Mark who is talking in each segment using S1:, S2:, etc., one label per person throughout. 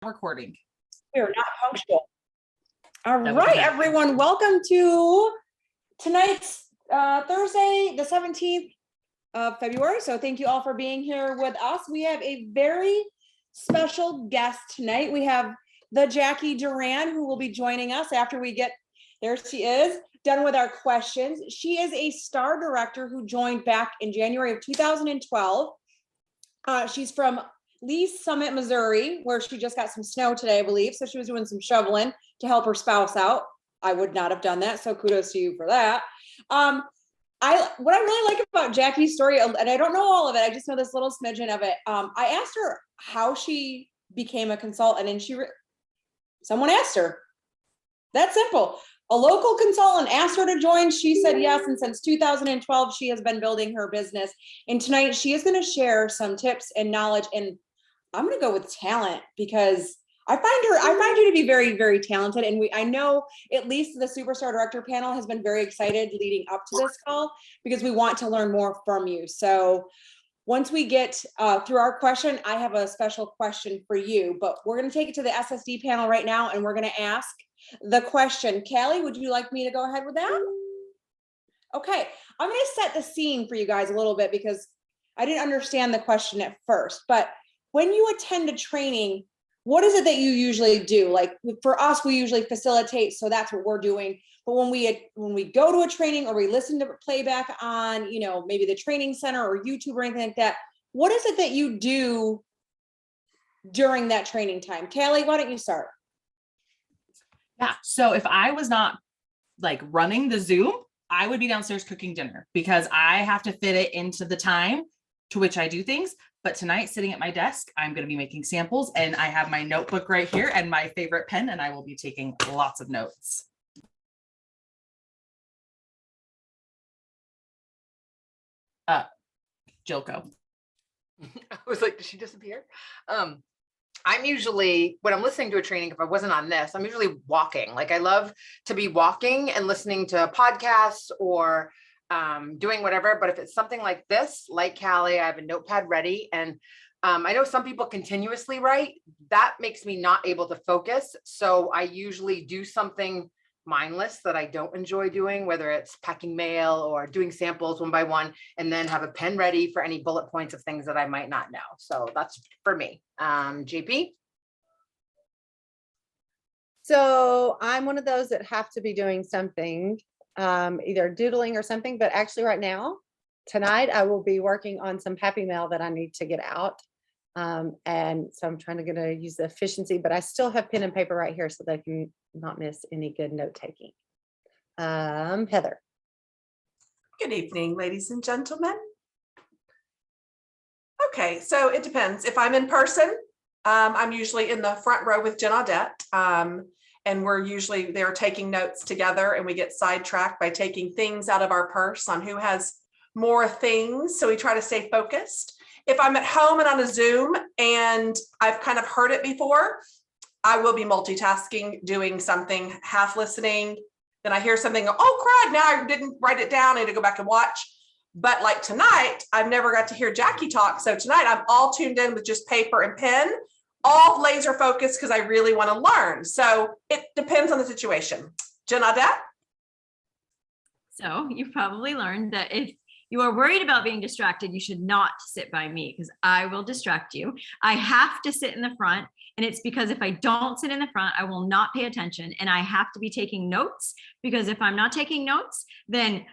S1: recording.
S2: We are not punctual. All right, everyone, welcome to tonight's Thursday, the 17th of February. So thank you all for being here with us. We have a very special guest tonight. We have the Jacqui Duran, who will be joining us after we get, there she is, done with our questions. She is a star director who joined back in January of 2012. She's from Lee's Summit, Missouri, where she just got some snow today, I believe. So she was doing some shoveling to help her spouse out. I would not have done that. So kudos to you for that. What I really like about Jacqui's story, and I don't know all of it, I just know this little smidgen of it. I asked her how she became a consultant, and someone asked her. That's simple. A local consultant asked her to join. She said yes, and since 2012, she has been building her business. And tonight, she is going to share some tips and knowledge. And I'm going to go with talent because I find you to be very, very talented. And I know at least the Superstar Director panel has been very excited leading up to this call because we want to learn more from you. So once we get through our question, I have a special question for you, but we're going to take it to the SSD panel right now, and we're going to ask the question. Callie, would you like me to go ahead with that? Okay, I'm going to set the scene for you guys a little bit because I didn't understand the question at first, but when you attend a training, what is it that you usually do? Like for us, we usually facilitate, so that's what we're doing. But when we go to a training or we listen to playback on, maybe the training center or YouTube or anything like that, what is it that you do during that training time? Callie, why don't you start?
S1: Yeah. So if I was not like running the Zoom, I would be downstairs cooking dinner because I have to fit it into the time to which I do things. But tonight, sitting at my desk, I'm going to be making samples, and I have my notebook right here and my favorite pen, and I will be taking lots of notes. Jilko.
S3: I was like, did she disappear? I'm usually, when I'm listening to a training, if I wasn't on this, I'm usually walking. Like I love to be walking and listening to podcasts or doing whatever. But if it's something like this, like Callie, I have a notepad ready. And I know some people continuously write. That makes me not able to focus. So I usually do something mindless that I don't enjoy doing, whether it's packing mail or doing samples one by one, and then have a pen ready for any bullet points of things that I might not know. So that's for me. JP?
S4: So I'm one of those that have to be doing something, either doodling or something, but actually right now, tonight, I will be working on some happy mail that I need to get out. And so I'm trying to use the efficiency, but I still have pen and paper right here so that I can not miss any good note taking. Heather.
S5: Good evening, ladies and gentlemen. Okay, so it depends. If I'm in person, I'm usually in the front row with Jen Audette, and we're usually there taking notes together, and we get sidetracked by taking things out of our purse on who has more things. So we try to stay focused. If I'm at home and on a Zoom and I've kind of heard it before, I will be multitasking, doing something, half listening. Then I hear something, oh crud, now I didn't write it down. I need to go back and watch. But like tonight, I've never got to hear Jacqui talk. So tonight I'm all tuned in with just paper and pen, all laser focused because I really want to learn. So it depends on the situation. Jen Audette?
S6: So you probably learned that if you are worried about being distracted, you should not sit by me because I will distract you. I have to sit in the front, and it's because if I don't sit in the front, I will not pay attention, and I have to be taking notes because if I'm not taking notes, then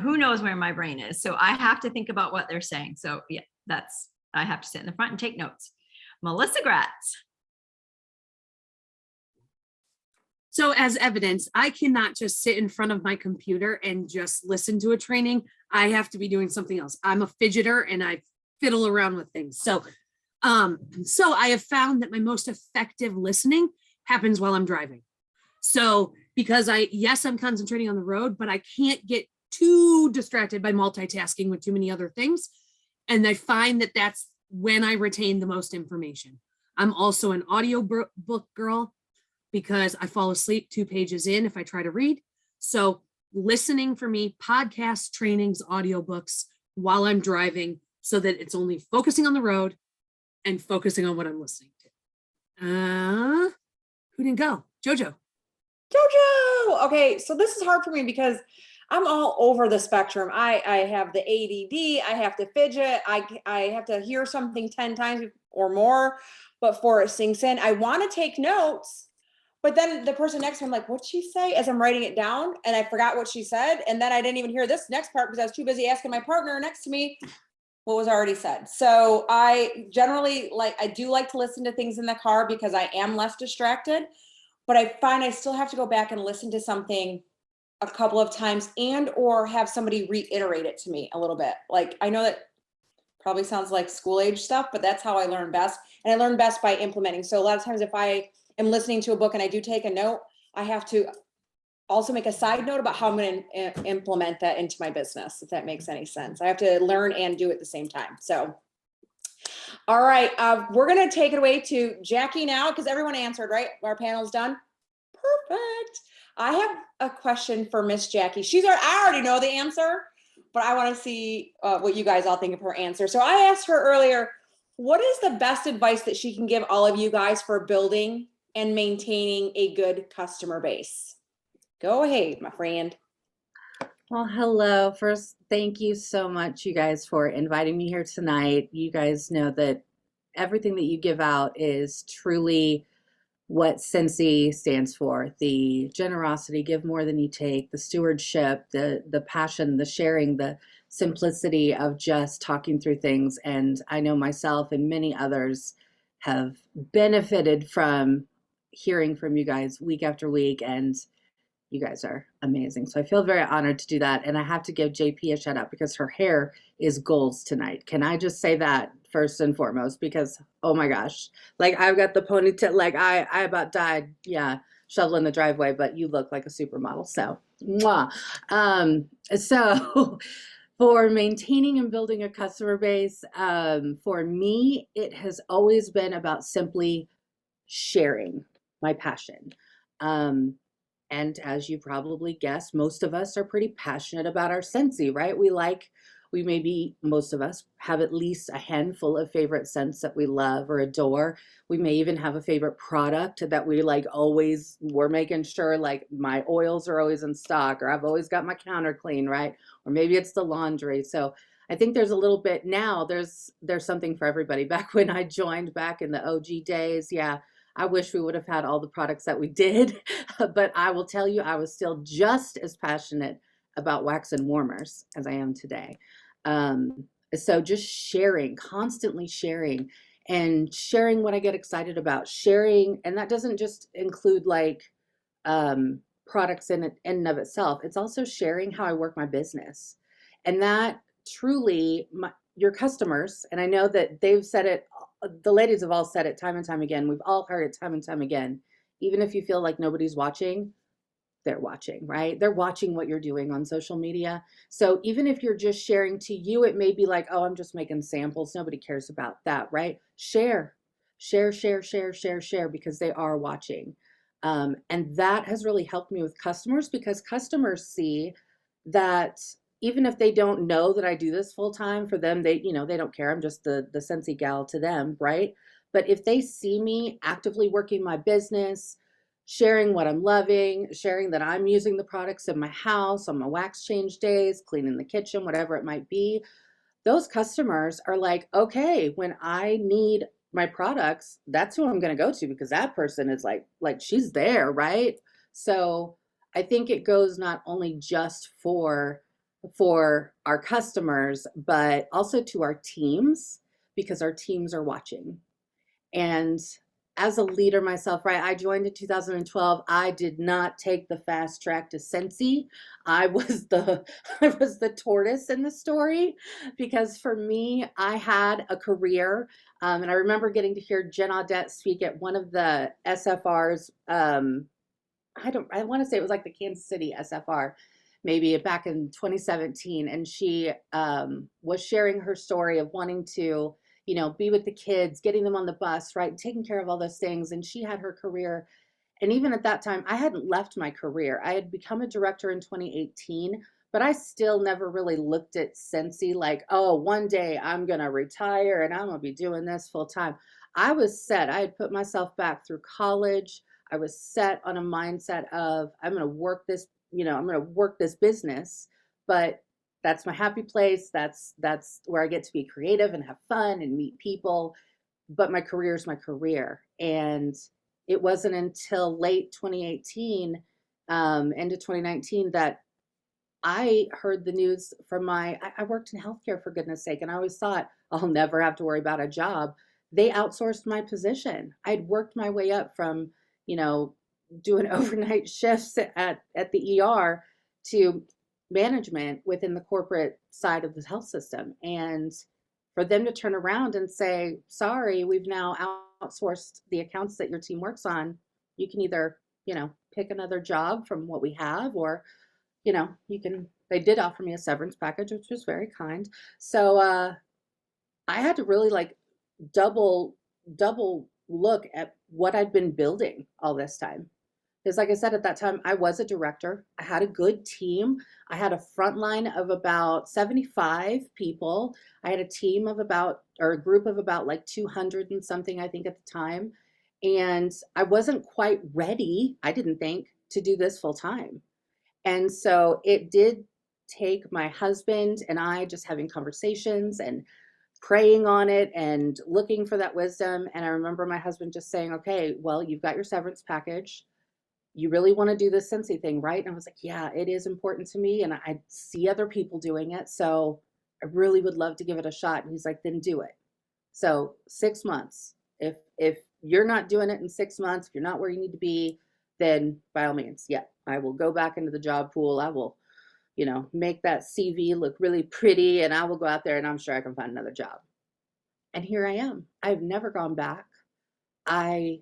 S6: who knows where my brain is. So I have to think about what they're saying. So yeah, I have to sit in the front and take notes. Melissa Gratz.
S7: So as evidence, I cannot just sit in front of my computer and just listen to a training. I have to be doing something else. I'm a fidgeter and I fiddle around with things. So I have found that my most effective listening happens while I'm driving. So because I'm concentrating on the road, but I can't get too distracted by multitasking with too many other things. And I find that that's when I retain the most information. I'm also an audio book girl, because I fall asleep 2 pages in if I try to read. So listening for me, podcasts, trainings, audiobooks while I'm driving so that it's only focusing on the road and focusing on what I'm listening to. Who didn't go? Jojo.
S2: Jojo. Okay, so this is hard for me because I'm all over the spectrum. I have the ADD. I have to fidget. I have to hear something 10 times or more before it sinks in. I want to take notes, but then the person next to me, I'm like, what'd she say? As I'm writing it down, and I forgot what she said, and then I didn't even hear this next part because I was too busy asking my partner next to me what was already said. So I generally I do like to listen to things in the car because I am less distracted, but I find I still have to go back and listen to something a couple of times and or have somebody reiterate it to me a little bit. Like, I know that probably sounds like school age stuff, but that's how I learn best. And I learn best by implementing. So a lot of times if I am listening to a book and I do take a note, I have to also make a side note about how I'm going to implement that into my business, if that makes any sense. I have to learn and do it at the same time. So, all right, we're going to take it away to Jacqui now because everyone answered, right? Our panel's done. Perfect. I have a question for Miss Jacqui. I already know the answer, but I want to see what you guys all think of her answer. So I asked her earlier, what is the best advice that she can give all of you guys for building and maintaining a good customer base? Go ahead, my friend.
S8: Well, hello. First, thank you so much, you guys, for inviting me here tonight. You guys know that everything that you give out is truly what Scentsy stands for. The generosity, give more than you take, the stewardship, the passion, the sharing, the simplicity of just talking through things. And I know myself and many others have benefited from hearing from you guys week after week, and you guys are amazing. So I feel very honored to do that. And I have to give JP a shout out because her hair is goals tonight. Can I just say that first and foremost? Because, oh my gosh, like I've got the ponytail, like I about died, yeah, shoveling the driveway, but you look like a supermodel. So, mwah. So for maintaining and building a customer base, for me, it has always been about simply sharing my passion. And as you probably guessed, most of us are pretty passionate about our Scentsy, right? Most of us have at least a handful of favorite scents that we love or adore. We may even have a favorite product that we we're making sure like my oils are always in stock, or I've always got my counter clean, right? Or maybe it's the laundry. So I think there's a little bit now, there's something for everybody. Back when I joined back in the OG days, yeah, I wish we would have had all the products that we did, but I will tell you, I was still just as passionate about wax and warmers as I am today. So just sharing, constantly sharing, and sharing what I get excited about, sharing, and that doesn't just include products in and of itself. It's also sharing how I work my business, and that truly your customers, and I know that they've said it, the ladies have all said it time and time again. We've all heard it time and time again. Even if you feel like nobody's watching, they're watching, right? They're watching what you're doing on social media. So even if you're just sharing, to you, it may be like, oh, I'm just making samples. Nobody cares about that, right? Share, because they are watching. And that has really helped me with customers, because customers see that even if they don't know that I do this full time, for them, they don't care. I'm just the Scentsy gal to them, right? But if they see me actively working my business, sharing what I'm loving, sharing that I'm using the products in my house on my wax change days, cleaning the kitchen, whatever it might be, those customers are like, okay, when I need my products, that's who I'm going to go to, because that person is like she's there, right? So I think it goes not only just for our customers, but also to our teams, because our teams are watching. And as a leader myself, right, I joined in 2012. I did not take the fast track to Scentsy. I was the tortoise in the story, because for me, I had a career, and I remember getting to hear Jen Audette speak at one of the SFRs. I want to say it was like the Kansas City SFR, maybe back in 2017, and she was sharing her story of wanting to be with the kids, getting them on the bus, right? Taking care of all those things. And she had her career. And even at that time, I hadn't left my career. I had become a director in 2018, but I still never really looked at Scentsy like, oh, one day I'm going to retire and I'm going to be doing this full time. I was set. I had put myself back through college. I was set on a mindset of I'm going to work this, I'm going to work this business, but that's my happy place. That's where I get to be creative and have fun and meet people. But my career is my career. And it wasn't until late 2018, into 2019 that I heard the news from I worked in healthcare for goodness sake, and I always thought I'll never have to worry about a job. They outsourced my position. I'd worked my way up from, doing overnight shifts at the ER to management within the corporate side of the health system. And for them to turn around and say, sorry, we've now outsourced the accounts that your team works on. You can either, pick another job from what we have, or they did offer me a severance package, which was very kind. So I had to really like double look at what I'd been building all this time. Because like I said, at that time, I was a director. I had a good team. I had a front line of about 75 people. I had a team of a group of about like 200 and something, I think, at the time. And I wasn't quite ready, I didn't think, to do this full time. And so it did take my husband and I just having conversations and praying on it and looking for that wisdom. And I remember my husband just saying, okay, well, you've got your severance package. You really want to do this Scentsy thing, right? And I was like, yeah, it is important to me. And I see other people doing it. So I really would love to give it a shot. And he's like, then do it. So 6 months. If you're not doing it in 6 months, if you're not where you need to be, then by all means, yeah, I will go back into the job pool. I will, make that CV look really pretty, and I will go out there and I'm sure I can find another job. And here I am. I've never gone back. I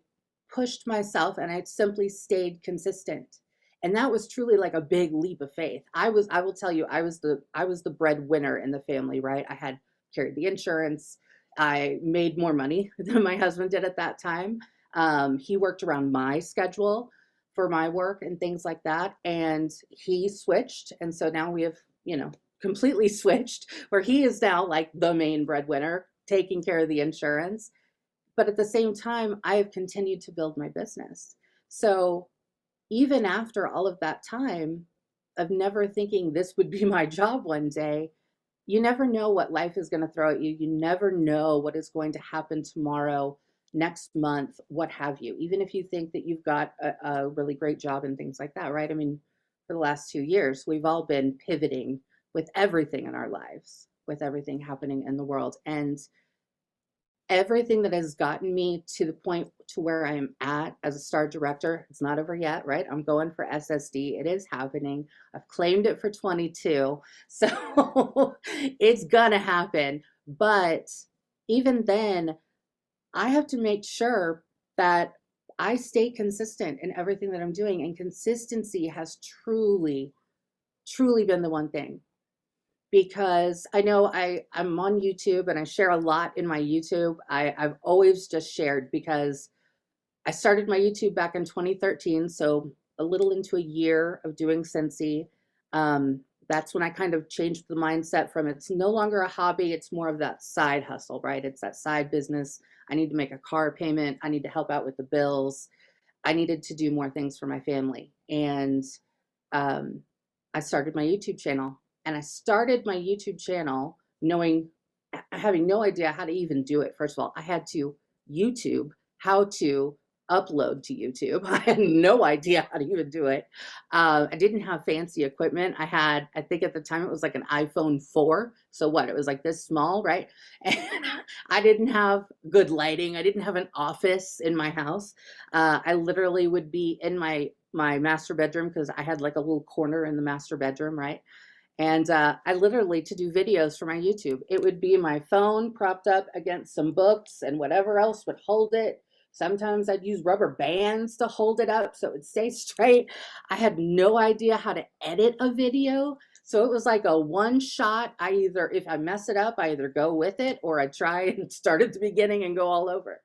S8: pushed myself and I simply stayed consistent. And that was truly like a big leap of faith. I will tell you, I was the breadwinner in the family, right? I had carried the insurance. I made more money than my husband did at that time. He worked around my schedule for my work and things like that. And he switched. And so now we have, completely switched, where he is now like the main breadwinner, taking care of the insurance. But at the same time, I have continued to build my business. So even after all of that time of never thinking this would be my job one day, you never know what life is going to throw at you. You never know what is going to happen tomorrow, next month, what have you, even if you think that you've got a really great job and things like that, right? I mean, for the last 2 years, we've all been pivoting with everything in our lives, with everything happening in the world. And everything that has gotten me to the point to where I am at as a star director, it's not over yet, right? I'm going for SSD. It is happening. I've claimed it for 22. So it's gonna happen. But even then, I have to make sure that I stay consistent in everything that I'm doing. And consistency has truly, truly been the one thing. Because I know I'm on YouTube and I share a lot in my YouTube. I've always just shared because I started my YouTube back in 2013. So a little into a year of doing Scentsy. That's when I kind of changed the mindset from it's no longer a hobby. It's more of that side hustle, right? It's that side business. I need to make a car payment. I need to help out with the bills. I needed to do more things for my family. And I started my YouTube channel. And I started my YouTube channel having no idea how to even do it. First of all, I had to YouTube how to upload to YouTube. I had no idea how to even do it. I didn't have fancy equipment. I think at the time it was like an iPhone 4. So what? It was like this small, right? And I didn't have good lighting. I didn't have an office in my house. I literally would be in my master bedroom because I had like a little corner in the master bedroom, right? And I literally, to do videos for my YouTube, it would be my phone propped up against some books and whatever else would hold it. Sometimes I'd use rubber bands to hold it up so it would stay straight. I had no idea how to edit a video. So it was like a one shot. If I mess it up, I either go with it or I try and start at the beginning and go all over.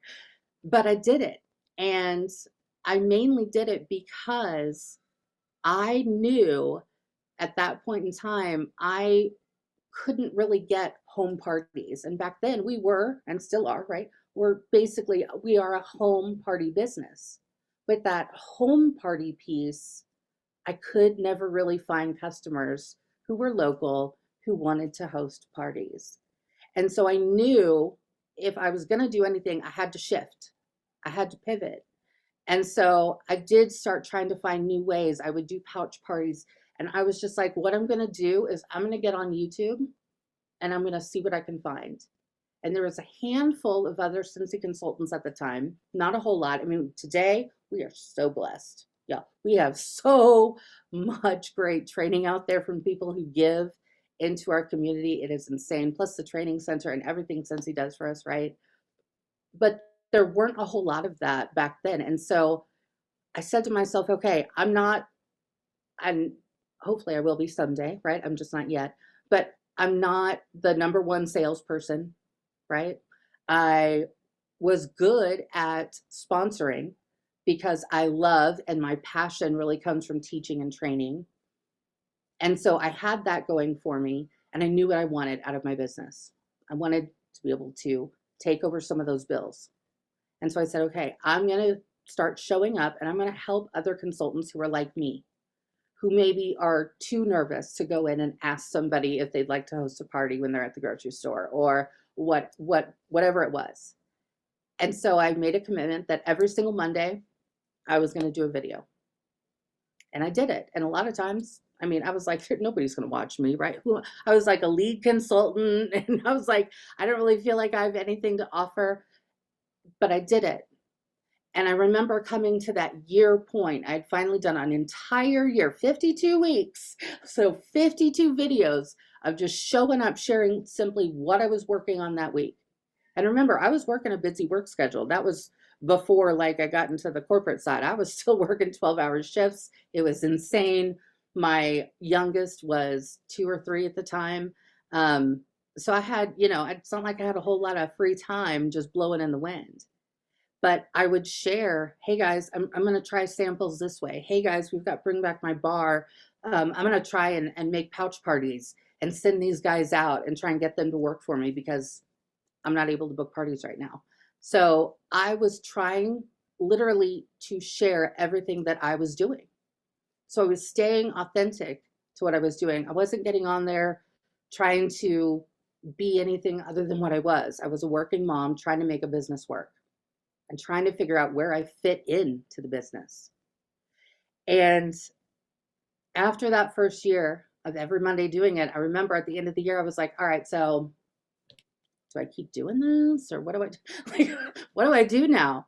S8: But I did it. And I mainly did it because I knew at that point in time, I couldn't really get home parties. And back then we were, and still are, right? we are a home party business. With that home party piece, I could never really find customers who were local, who wanted to host parties. And so I knew if I was going to do anything, I had to shift. I had to pivot. And so I did start trying to find new ways. I would do pouch parties. And I was just like, what I'm going to do is I'm going to get on YouTube and I'm going to see what I can find. And there was a handful of other Scentsy consultants at the time, not a whole lot. I mean, today we are so blessed. Yeah, we have so much great training out there from people who give into our community. It is insane. Plus the training center and everything Scentsy does for us, right? But there weren't a whole lot of that back then. And so I said to myself, okay, and hopefully I will be someday, right? I'm just not yet, but I'm not the number one salesperson, right? I was good at sponsoring because I love, and my passion really comes from teaching and training. And so I had that going for me, and I knew what I wanted out of my business. I wanted to be able to take over some of those bills. And so I said, okay, I'm going to start showing up and I'm going to help other consultants who are like me, who maybe are too nervous to go in and ask somebody if they'd like to host a party when they're at the grocery store or whatever it was. And so I made a commitment that every single Monday I was going to do a video. And I did it. And a lot of times, I mean, I was like, nobody's going to watch me, right? I was like a lead consultant. And I was like, I don't really feel like I have anything to offer, but I did it. And I remember coming to that year point. I'd finally done an entire year, 52 weeks. So 52 videos of just showing up, sharing simply what I was working on that week. And remember, I was working a busy work schedule. That was before like I got into the corporate side. I was still working 12-hour shifts. It was insane. My youngest was 2 or 3 at the time. So I had, it's not like I had a whole lot of free time just blowing in the wind. But I would share, hey guys, I'm going to try samples this way. Hey guys, we've got Bring Back My Bar. I'm going to try and make pouch parties and send these guys out and try and get them to work for me because I'm not able to book parties right now. So I was trying literally to share everything that I was doing. So I was staying authentic to what I was doing. I wasn't getting on there trying to be anything other than what I was. I was a working mom trying to make a business work and trying to figure out where I fit into the business. And after that first year of every Monday doing it, I remember at the end of the year, I was like, all right, so do I keep doing this or what do I do? Like, what do I do now?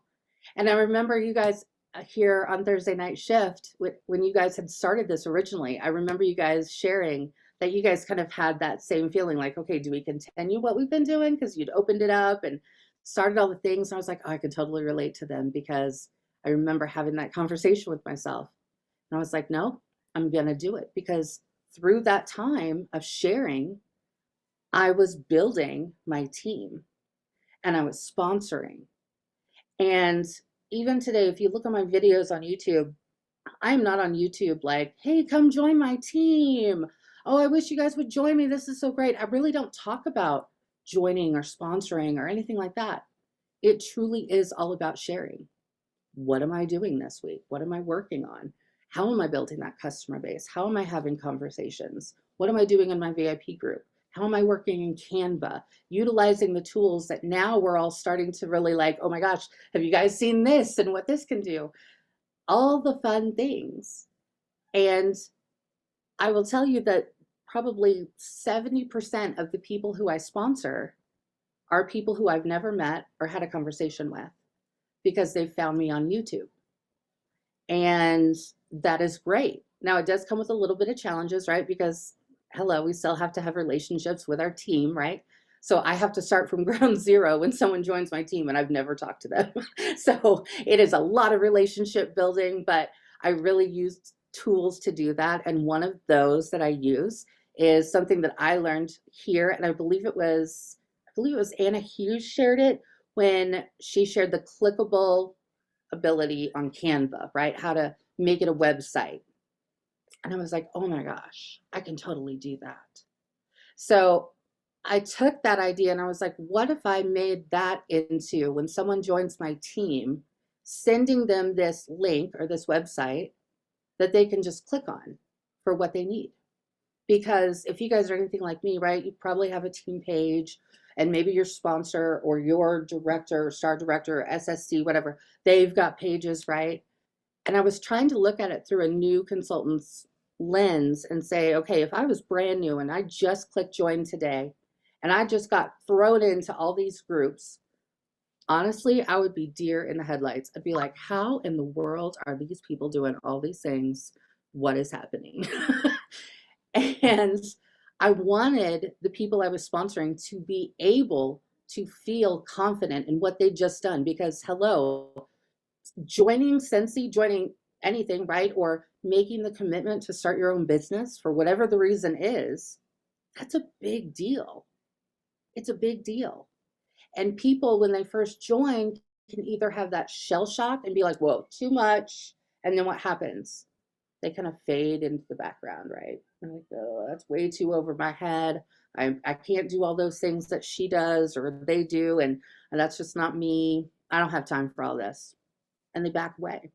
S8: And I remember you guys here on Thursday Night Shift, when you guys had started this originally, I remember you guys sharing that you guys kind of had that same feeling like, okay, do we continue what we've been doing? Because you'd opened it up and started all the things. And I was like, oh, I could totally relate to them because I remember having that conversation with myself. And I was like, no, I'm going to do it because through that time of sharing, I was building my team and I was sponsoring. And even today, if you look at my videos on YouTube, I'm not on YouTube like, hey, come join my team. Oh, I wish you guys would join me. This is so great. I really don't talk about joining or sponsoring or anything like that. It truly is all about sharing. What am I doing this week? What am I working on? How am I building that customer base? How am I having conversations? What am I doing in my VIP group? How am I working in Canva? Utilizing the tools that now we're all starting to really like, oh my gosh, have you guys seen this and what this can do? All the fun things. And I will tell you that probably 70% of the people who I sponsor are people who I've never met or had a conversation with because they've found me on YouTube. And that is great. Now it does come with a little bit of challenges, right? Because hello, we still have to have relationships with our team, right? So I have to start from ground zero when someone joins my team and I've never talked to them. So it is a lot of relationship building, but I really used tools to do that. And one of those that I use is something that I learned here. And I believe it was Anna Hughes shared it when she shared the clickable ability on Canva, right? How to make it a website. And I was like, oh my gosh, I can totally do that. So I took that idea and I was like, what if I made that into, when someone joins my team, sending them this link or this website that they can just click on for what they need? Because if you guys are anything like me, right, you probably have a team page, and maybe your sponsor or your director, star director, SSC, whatever, they've got pages, right? And I was trying to look at it through a new consultant's lens and say, okay, if I was brand new and I just clicked join today and I just got thrown into all these groups, honestly, I would be deer in the headlights. I'd be like, how in the world are these people doing all these things? What is happening? And I wanted the people I was sponsoring to be able to feel confident in what they'd just done, because hello, joining Scentsy, joining anything, right? Or making the commitment to start your own business for whatever the reason is, that's a big deal. It's a big deal. And people, when they first join, can either have that shell shock and be like, whoa, too much. And then what happens? They kind of fade into the background, right? I'm like, oh, that's way too over my head. I can't do all those things that she does or they do. And that's just not me. I don't have time for all this. And they back away.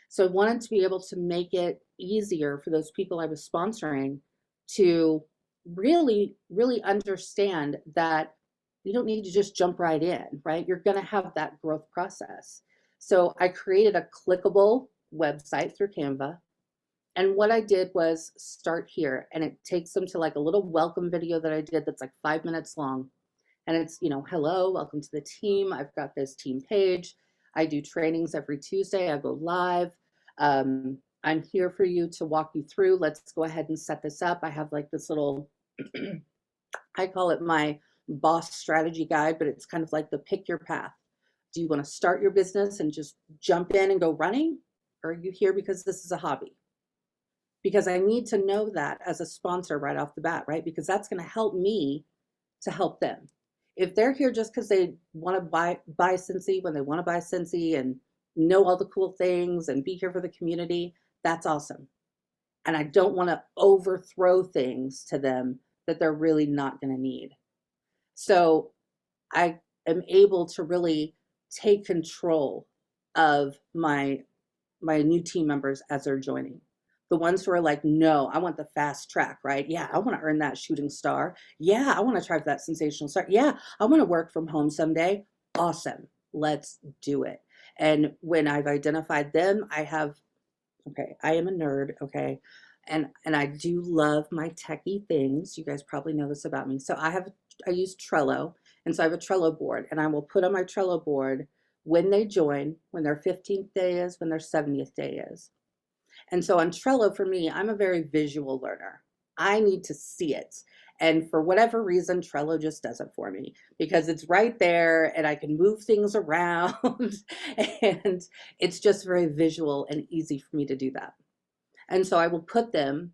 S8: So I wanted to be able to make it easier for those people I was sponsoring to really, really understand that you don't need to just jump right in, right? You're going to have that growth process. So I created a clickable website through Canva. And what I did was start here, and it takes them to like a little welcome video that I did that's like 5 minutes long. And it's, you know, hello, welcome to the team. I've got this team page. I do trainings every Tuesday. I go live. I'm here for you to walk you through. Let's go ahead and set this up. I have like this little, I call it my boss strategy guide, but it's kind of like the pick your path. Do you want to start your business and just jump in and go running? Or are you here because this is a hobby? Because I need to know that as a sponsor right off the bat, right? Because that's going to help me to help them. If they're here just because they want to buy Scentsy when they want to buy Scentsy and know all the cool things and be here for the community, that's awesome. And I don't want to overthrow things to them that they're really not going to need. So I am able to really take control of my new team members as they're joining. The ones who are like, no, I want the fast track, right? Yeah, I want to earn that shooting star. Yeah, I want to try for that sensational star. Yeah, I want to work from home someday. Awesome. Let's do it. And when I've identified them, I am a nerd, okay? And I do love my techie things. You guys probably know this about me. So I use Trello. And so I have a Trello board, and I will put on my Trello board when they join, when their 15th day is, when their 70th day is. And so on Trello, for me, I'm a very visual learner. I need to see it. And for whatever reason, Trello just does it for me because it's right there and I can move things around and it's just very visual and easy for me to do that. And so I will put them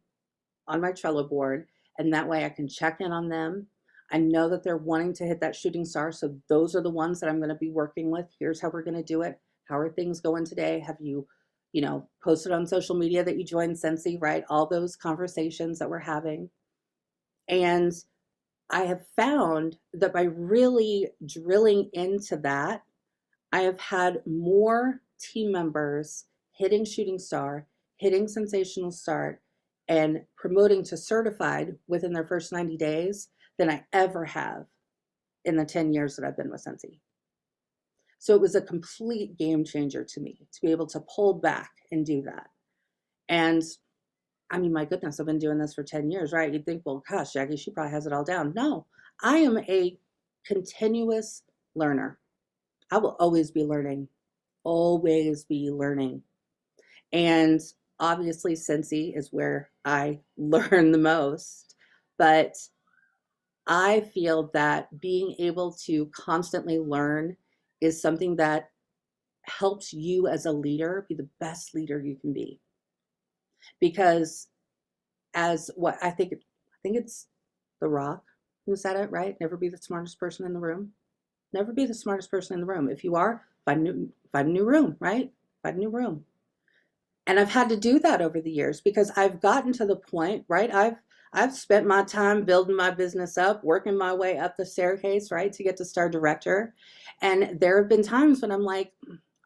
S8: on my Trello board, and that way I can check in on them. I know that they're wanting to hit that shooting star. So those are the ones that I'm going to be working with. Here's how we're going to do it. How are things going today? Have you posted on social media that you joined Scentsy, right? All those conversations that we're having. And I have found that by really drilling into that, I have had more team members hitting shooting star, hitting sensational start, and promoting to certified within their first 90 days than I ever have in the 10 years that I've been with Scentsy. So it was a complete game changer to me to be able to pull back and do that. And I mean, my goodness, I've been doing this for 10 years, right? You'd think, well, gosh, Jacqui, she probably has it all down. No, I am a continuous learner. I will always be learning, always be learning. And obviously Scentsy is where I learn the most, but I feel that being able to constantly learn is something that helps you as a leader be the best leader you can be. Because as what I think it's The Rock who said it, right? Never be the smartest person in the room. Never be the smartest person in the room. If you are, find a new room, right? Find a new room. And I've had to do that over the years because I've gotten to the point, right? I've spent my time building my business up, working my way up the staircase, right, to get to star director. And there have been times when I'm like,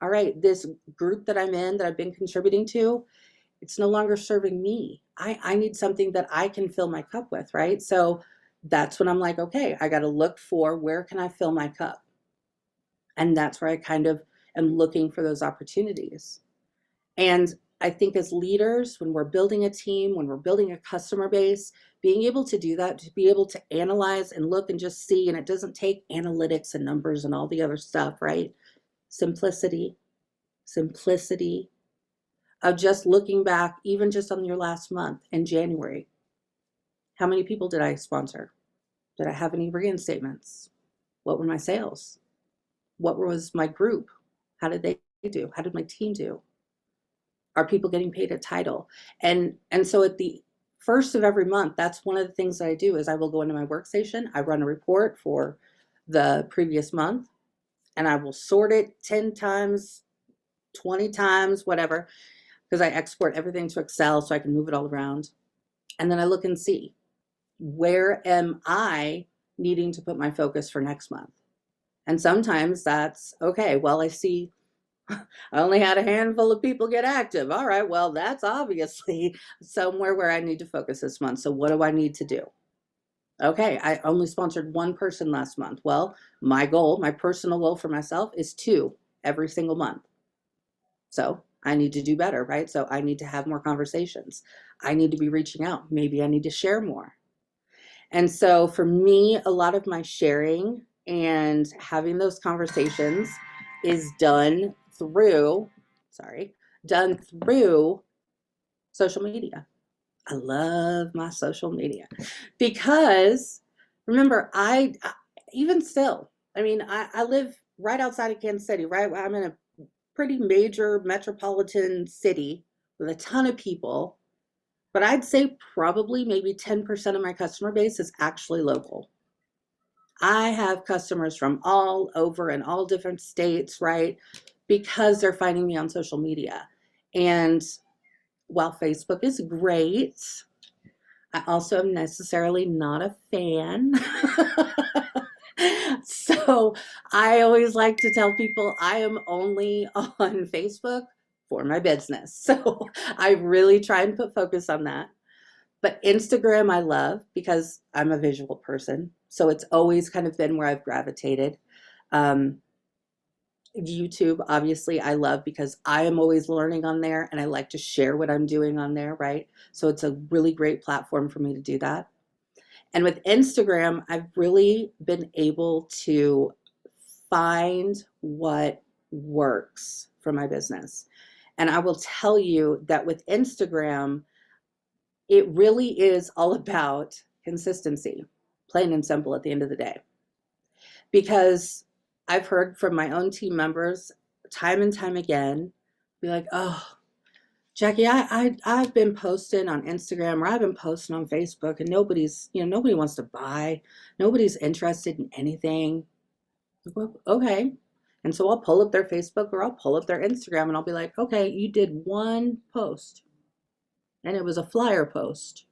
S8: all right, this group that I'm in, that I've been contributing to, it's no longer serving me. I need something that I can fill my cup with, right? So that's when I'm like, okay, I got to look for, where can I fill my cup? And that's where I kind of am looking for those opportunities. And I think as leaders, when we're building a team, when we're building a customer base, being able to do that, to be able to analyze and look and just see, and it doesn't take analytics and numbers and all the other stuff, right? Simplicity of just looking back, even just on your last month in January. How many people did I sponsor? Did I have any reinstatements? What were my sales? What was my group? How did they do? How did my team do? Are people getting paid a title? And so at the first of every month, that's one of the things that I do, is I will go into my workstation. I run a report for the previous month, and I will sort it 10 times, 20 times, whatever, because I export everything to Excel so I can move it all around. And then I look and see, where am I needing to put my focus for next month? And sometimes that's, okay, well, I see I only had a handful of people get active. All right, well, that's obviously somewhere where I need to focus this month. So what do I need to do? Okay, I only sponsored one person last month. Well, my goal, my personal goal for myself, is 2 every single month. So I need to do better, right? So I need to have more conversations. I need to be reaching out. Maybe I need to share more. And so for me, a lot of my sharing and having those conversations is done through social media. I love my social media because, remember, I even still, I mean, I live right outside of Kansas City, right? I'm in a pretty major metropolitan city with a ton of people, but I'd say probably maybe 10% of my customer base is actually local. I have customers from all over in all different states, right? Because they're finding me on social media. And while Facebook is great, I also am necessarily not a fan. So I always like to tell people I am only on Facebook for my business. So I really try and put focus on that. But Instagram I love because I'm a visual person. So it's always kind of been where I've gravitated. YouTube, obviously, I love because I am always learning on there and I like to share what I'm doing on there, right? So it's a really great platform for me to do that. And with Instagram, I've really been able to find what works for my business. And I will tell you that with Instagram, it really is all about consistency, plain and simple at the end of the day. Because I've heard from my own team members time and time again, be like, oh, Jacqui, I've been posting on Instagram or I've been posting on Facebook and nobody wants to buy. Nobody's interested in anything. Well, okay. And so I'll pull up their Facebook or I'll pull up their Instagram and I'll be like, okay, you did one post and it was a flyer post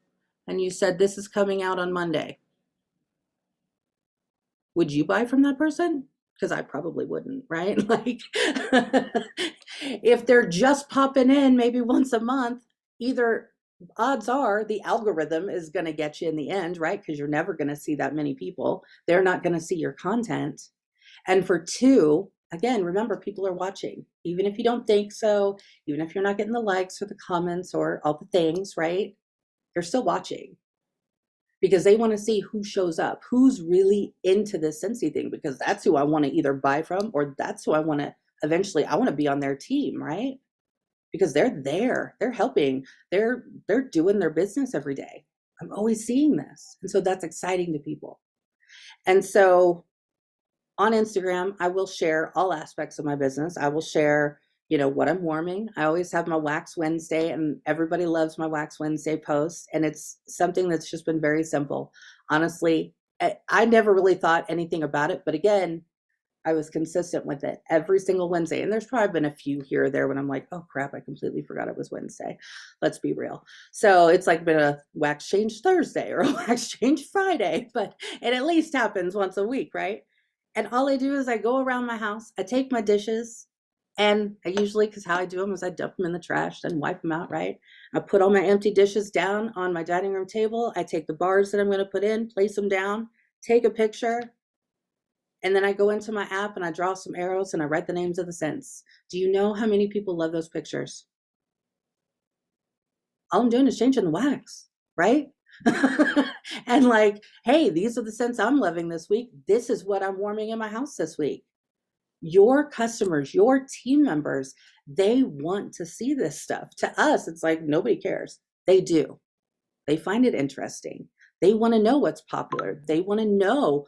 S8: and you said this is coming out on Monday. Would you buy from that person? Because I probably wouldn't, right? Like, if they're just popping in maybe once a month, either odds are the algorithm is going to get you in the end, right? Because you're never going to see that many people. They're not going to see your content. And for 2, again, remember, people are watching. Even if you don't think so, even if you're not getting the likes or the comments or all the things, right? They're still watching. Because they want to see who shows up, who's really into this Scentsy thing, because that's who I want to either buy from or that's who I want to be on their team, right? Because they're there, they're helping, they're doing their business every day. I'm always seeing this. And so that's exciting to people. And so on Instagram, I will share all aspects of my business. I will share, what I'm warming. I always have my Wax Wednesday and everybody loves my Wax Wednesday posts. And it's something that's just been very simple. Honestly, I never really thought anything about it. But again, I was consistent with it every single Wednesday. And there's probably been a few here or there when I'm like, oh crap, I completely forgot it was Wednesday. Let's be real. So it's like been a wax change Thursday or a wax change Friday, but it at least happens once a week, right? And all I do is I go around my house, I take my dishes, and I usually, because how I do them is I dump them in the trash, then wipe them out, right? I put all my empty dishes down on my dining room table. I take the bars that I'm going to put in, place them down, take a picture, and then I go into my app and I draw some arrows and I write the names of the scents. Do you know how many people love those pictures? All I'm doing is changing the wax, right? And like, hey, these are the scents I'm loving this week. This is what I'm warming in my house this week. Your customers, your team members, they want to see this stuff. To us, it's like nobody cares. They do. They find it interesting. They want to know what's popular. They want to know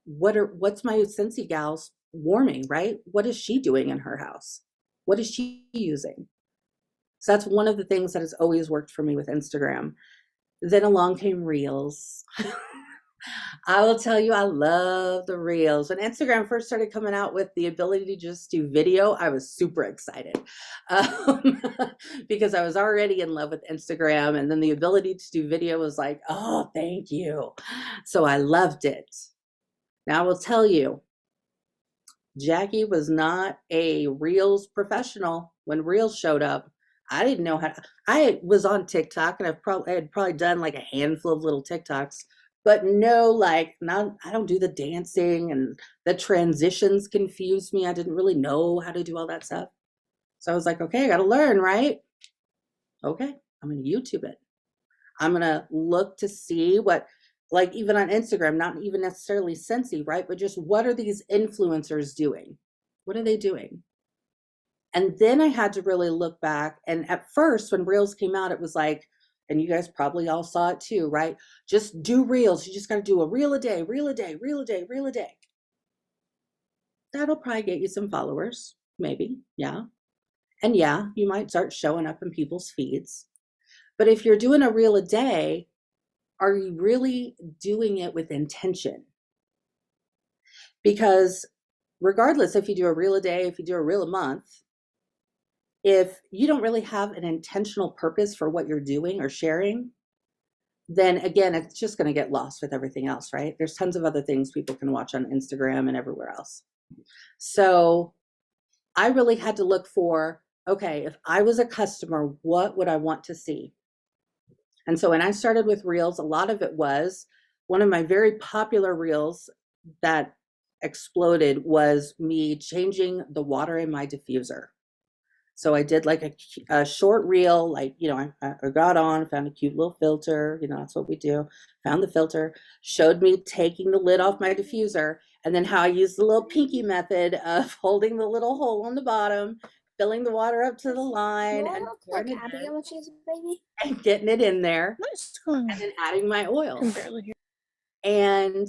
S8: what's my Scentsy gal's warming, right? What is she doing in her house? What is she using? So that's one of the things that has always worked for me with Instagram. Then along came Reels. I will tell you, I love the Reels. When Instagram first started coming out with the ability to just do video, I was super excited because I was already in love with Instagram. And then the ability to do video was like, oh, thank you. So I loved it. Now I will tell you, Jacqui was not a Reels professional when Reels showed up. I didn't know how. I was on TikTok and I had probably done like a handful of little TikToks, but no, like, not, I don't do the dancing, and the transitions confused me. I didn't really know how to do all that stuff. So I was like, okay, I got to learn, right? Okay, I'm going to YouTube it. I'm going to look to see what, like, even on Instagram, not even necessarily Scentsy, right? But just what are these influencers doing? What are they doing? And then I had to really look back. And at first, when Reels came out, it was like, and you guys probably all saw it too, right? Just do Reels. You just got to do a reel a day, reel a day, reel a day, reel a day. That'll probably get you some followers, maybe. Yeah. And yeah, you might start showing up in people's feeds. But if you're doing a reel a day, are you really doing it with intention? Because regardless if you do a reel a day, if you do a reel a month, if you don't really have an intentional purpose for what you're doing or sharing, then again, it's just going to get lost with everything else, right? There's tons of other things people can watch on Instagram and everywhere else. So I really had to look for, okay, if I was a customer, what would I want to see? And so when I started with Reels, a lot of it was one of my very popular Reels that exploded was me changing the water in my diffuser. So I did like a short reel, like, you know, I got on, found a cute little filter, you know, that's what we do. Found the filter, showed me taking the lid off my diffuser, and then how I used the little pinky method of holding the little hole on the bottom, filling the water up to the line, and pouring it in, and getting it in there, and then adding my oil. And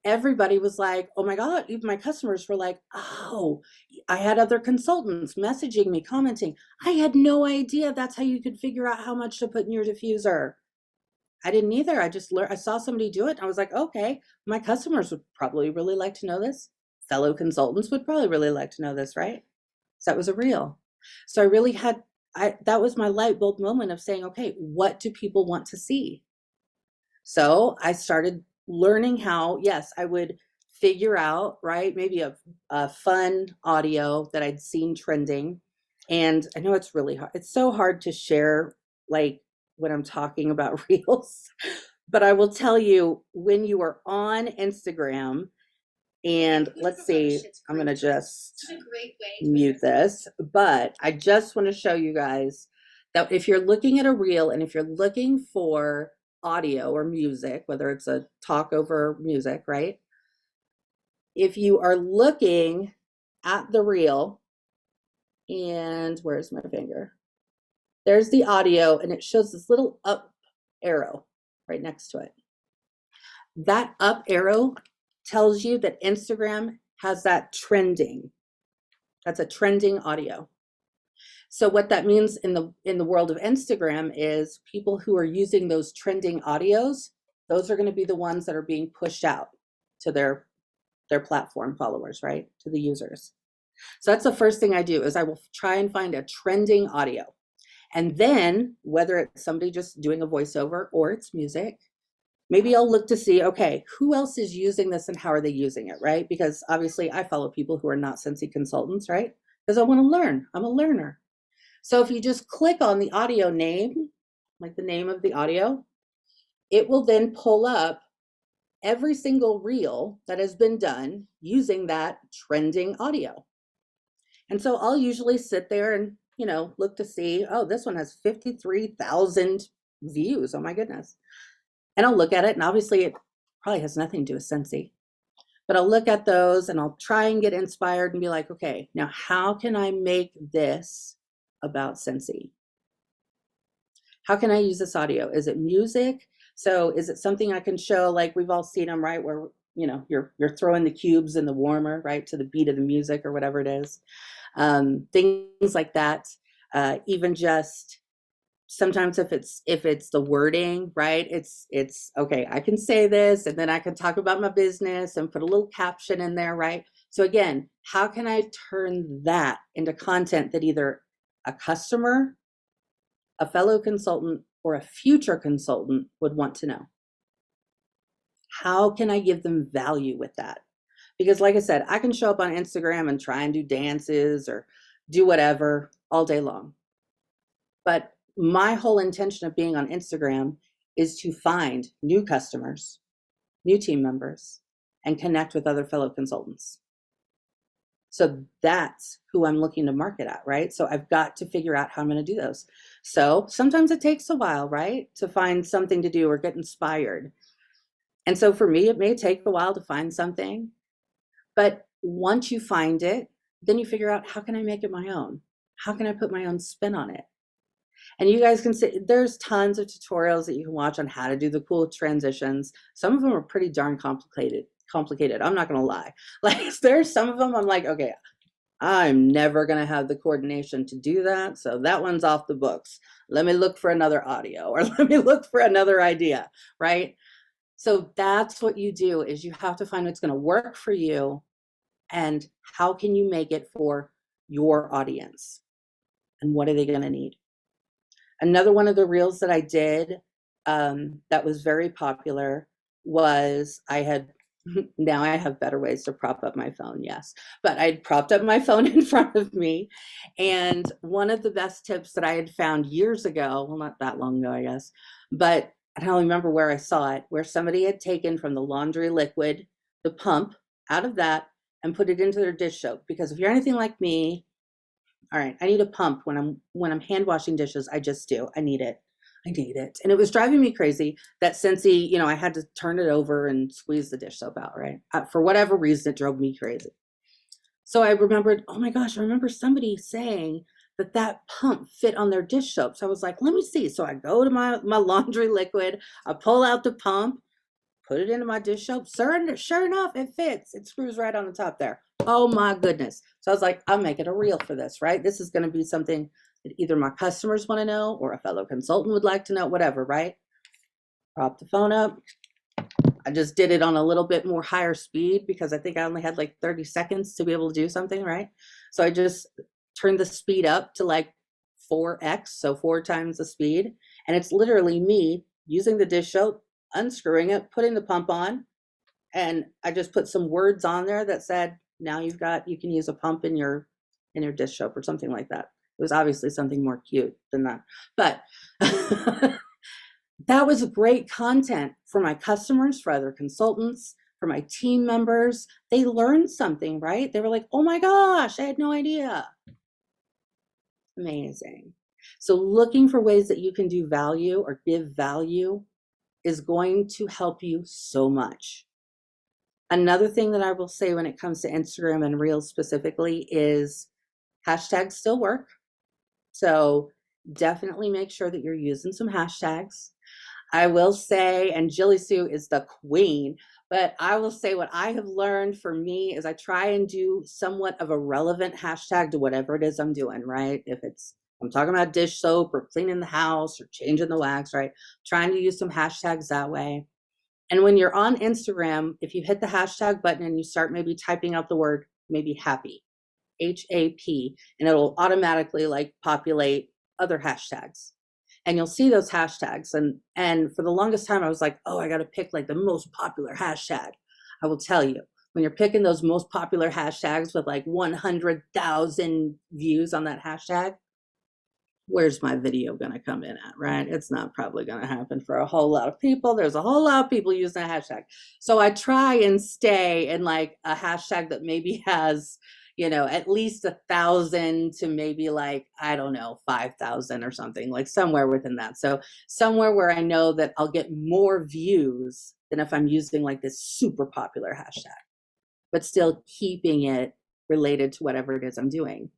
S8: everybody was like, oh my God, even my customers were like, oh, I had other consultants messaging me, commenting. I had no idea that's how you could figure out how much to put in your diffuser. I didn't either. I just learned, I saw somebody do it. And I was like, okay, my customers would probably really like to know this. Fellow consultants would probably really like to know this, right? So that was a reel. So I really had, that was my light bulb moment of saying, okay, what do people want to see? So I started learning how, yes, I would figure out, right, maybe a fun audio that I'd seen trending. And I know it's really hard. It's so hard to share, like, when I'm talking about Reels. But I will tell you, when you are on Instagram, and let's see, I'm going to just mute this. But I just want to show you guys that if you're looking at a reel and if you're looking for audio or music, whether it's a talk over music, right? If you are looking at the reel, and where's my finger? There's the audio, and it shows this little up arrow right next to it. That up arrow tells you that Instagram has that trending. That's a trending audio. So what that means in the world of Instagram is people who are using those trending audios, those are going to be the ones that are being pushed out to their their platform followers, right? To the users. So that's the first thing I do is I will try and find a trending audio. And then whether it's somebody just doing a voiceover or it's music, maybe I'll look to see, okay, who else is using this and how are they using it, right? Because obviously I follow people who are not Scentsy consultants, right? Because I want to learn. I'm a learner. So if you just click on the audio name, like the name of the audio, it will then pull up every single reel that has been done using that trending audio. And so I'll usually sit there and, you know, look to see, oh, this one has 53,000 views. Oh my goodness. And I'll look at it, and obviously it probably has nothing to do with Scentsy, but I'll look at those and I'll try and get inspired and be like, okay, now how can I make this about Scentsy? How can I use this audio? Is it music? So is it something I can show, like we've all seen them, right? Where, you know, you're throwing the cubes in the warmer, right? To the beat of the music or whatever it is. Things like that. Even just sometimes if it's the wording, right? It's okay, I can say this and then I can talk about my business and put a little caption in there, right? So again, how can I turn that into content that either a customer, a fellow consultant, or a future consultant would want to know? How can I give them value with that? Because like I said, I can show up on Instagram and try and do dances or do whatever all day long. But my whole intention of being on Instagram is to find new customers, new team members, and connect with other fellow consultants. So that's who I'm looking to market at, right? So I've got to figure out how I'm going to do those. So sometimes it takes a while, right? To find something to do or get inspired. And so for me, it may take a while to find something, but once you find it, then you figure out, how can I make it my own? How can I put my own spin on it? And you guys can see, there's tons of tutorials that you can watch on how to do the cool transitions. Some of them are pretty darn complicated. I'm not going to lie. Like there's some of them I'm like, okay, I'm never going to have the coordination to do that. So that one's off the books. Let me look for another audio, or let me look for another idea, right? So that's what you do, is you have to find what's going to work for you and how can you make it for your audience and what are they going to need. Another one of the reels that I did that was very popular was now I have better ways to prop up my phone, yes, but I'd propped up my phone in front of me. And one of the best tips that I had found years ago, well, not that long ago, I guess, but I don't remember where I saw it, where somebody had taken from the laundry liquid, the pump out of that and put it into their dish soap. Because if you're anything like me, all right, I need a pump when I'm hand washing dishes. I just do. I need it. And it was driving me crazy that Scentsy, you know, I had to turn it over and squeeze the dish soap out, right? For whatever reason, it drove me crazy. So I remembered, oh my gosh, I remember somebody saying that pump fit on their dish soap. So I was like, let me see. So I go to my laundry liquid, I pull out the pump, put it into my dish soap. Sure enough, it fits. It screws right on the top there. Oh my goodness. So I was like, I'm making a reel for this, right? This is going to be something that either my customers want to know or a fellow consultant would like to know, whatever, right? Prop the phone up. I just did it on a little bit more higher speed because I think I only had like 30 seconds to be able to do something, right? So I just turned the speed up to like 4x, so 4 times the speed. And it's literally me using the dish soap, unscrewing it, putting the pump on, and I just put some words on there that said, now you can use a pump in your dish soap or something like that. It was obviously something more cute than that, but that was great content for my customers, for other consultants, for my team members. They learned something, right? They were like, oh my gosh, I had no idea. Amazing. So looking for ways that you can do value or give value is going to help you so much. Another thing that I will say when it comes to Instagram and Reels specifically is hashtags still work. So definitely make sure that you're using some hashtags. I will say, and Jilly Sue is the queen, but I will say what I have learned for me is I try and do somewhat of a relevant hashtag to whatever it is I'm doing, right? If I'm talking about dish soap or cleaning the house or changing the wax, right? Trying to use some hashtags that way. And when you're on Instagram, if you hit the hashtag button and you start maybe typing out the word, maybe happy, HAP, and it'll automatically like populate other hashtags. And you'll see those hashtags. And for the longest time, I was like, oh, I got to pick like the most popular hashtag. I will tell you, when you're picking those most popular hashtags with like 100,000 views on that hashtag, where's my video going to come in at, right? It's not probably going to happen for a whole lot of people. There's a whole lot of people using a hashtag. So I try and stay in like a hashtag that maybe has, you know, at least 1,000 to maybe like, I don't know, 5,000 or something, like somewhere within that. So somewhere where I know that I'll get more views than if I'm using like this super popular hashtag, but still keeping it related to whatever it is I'm doing.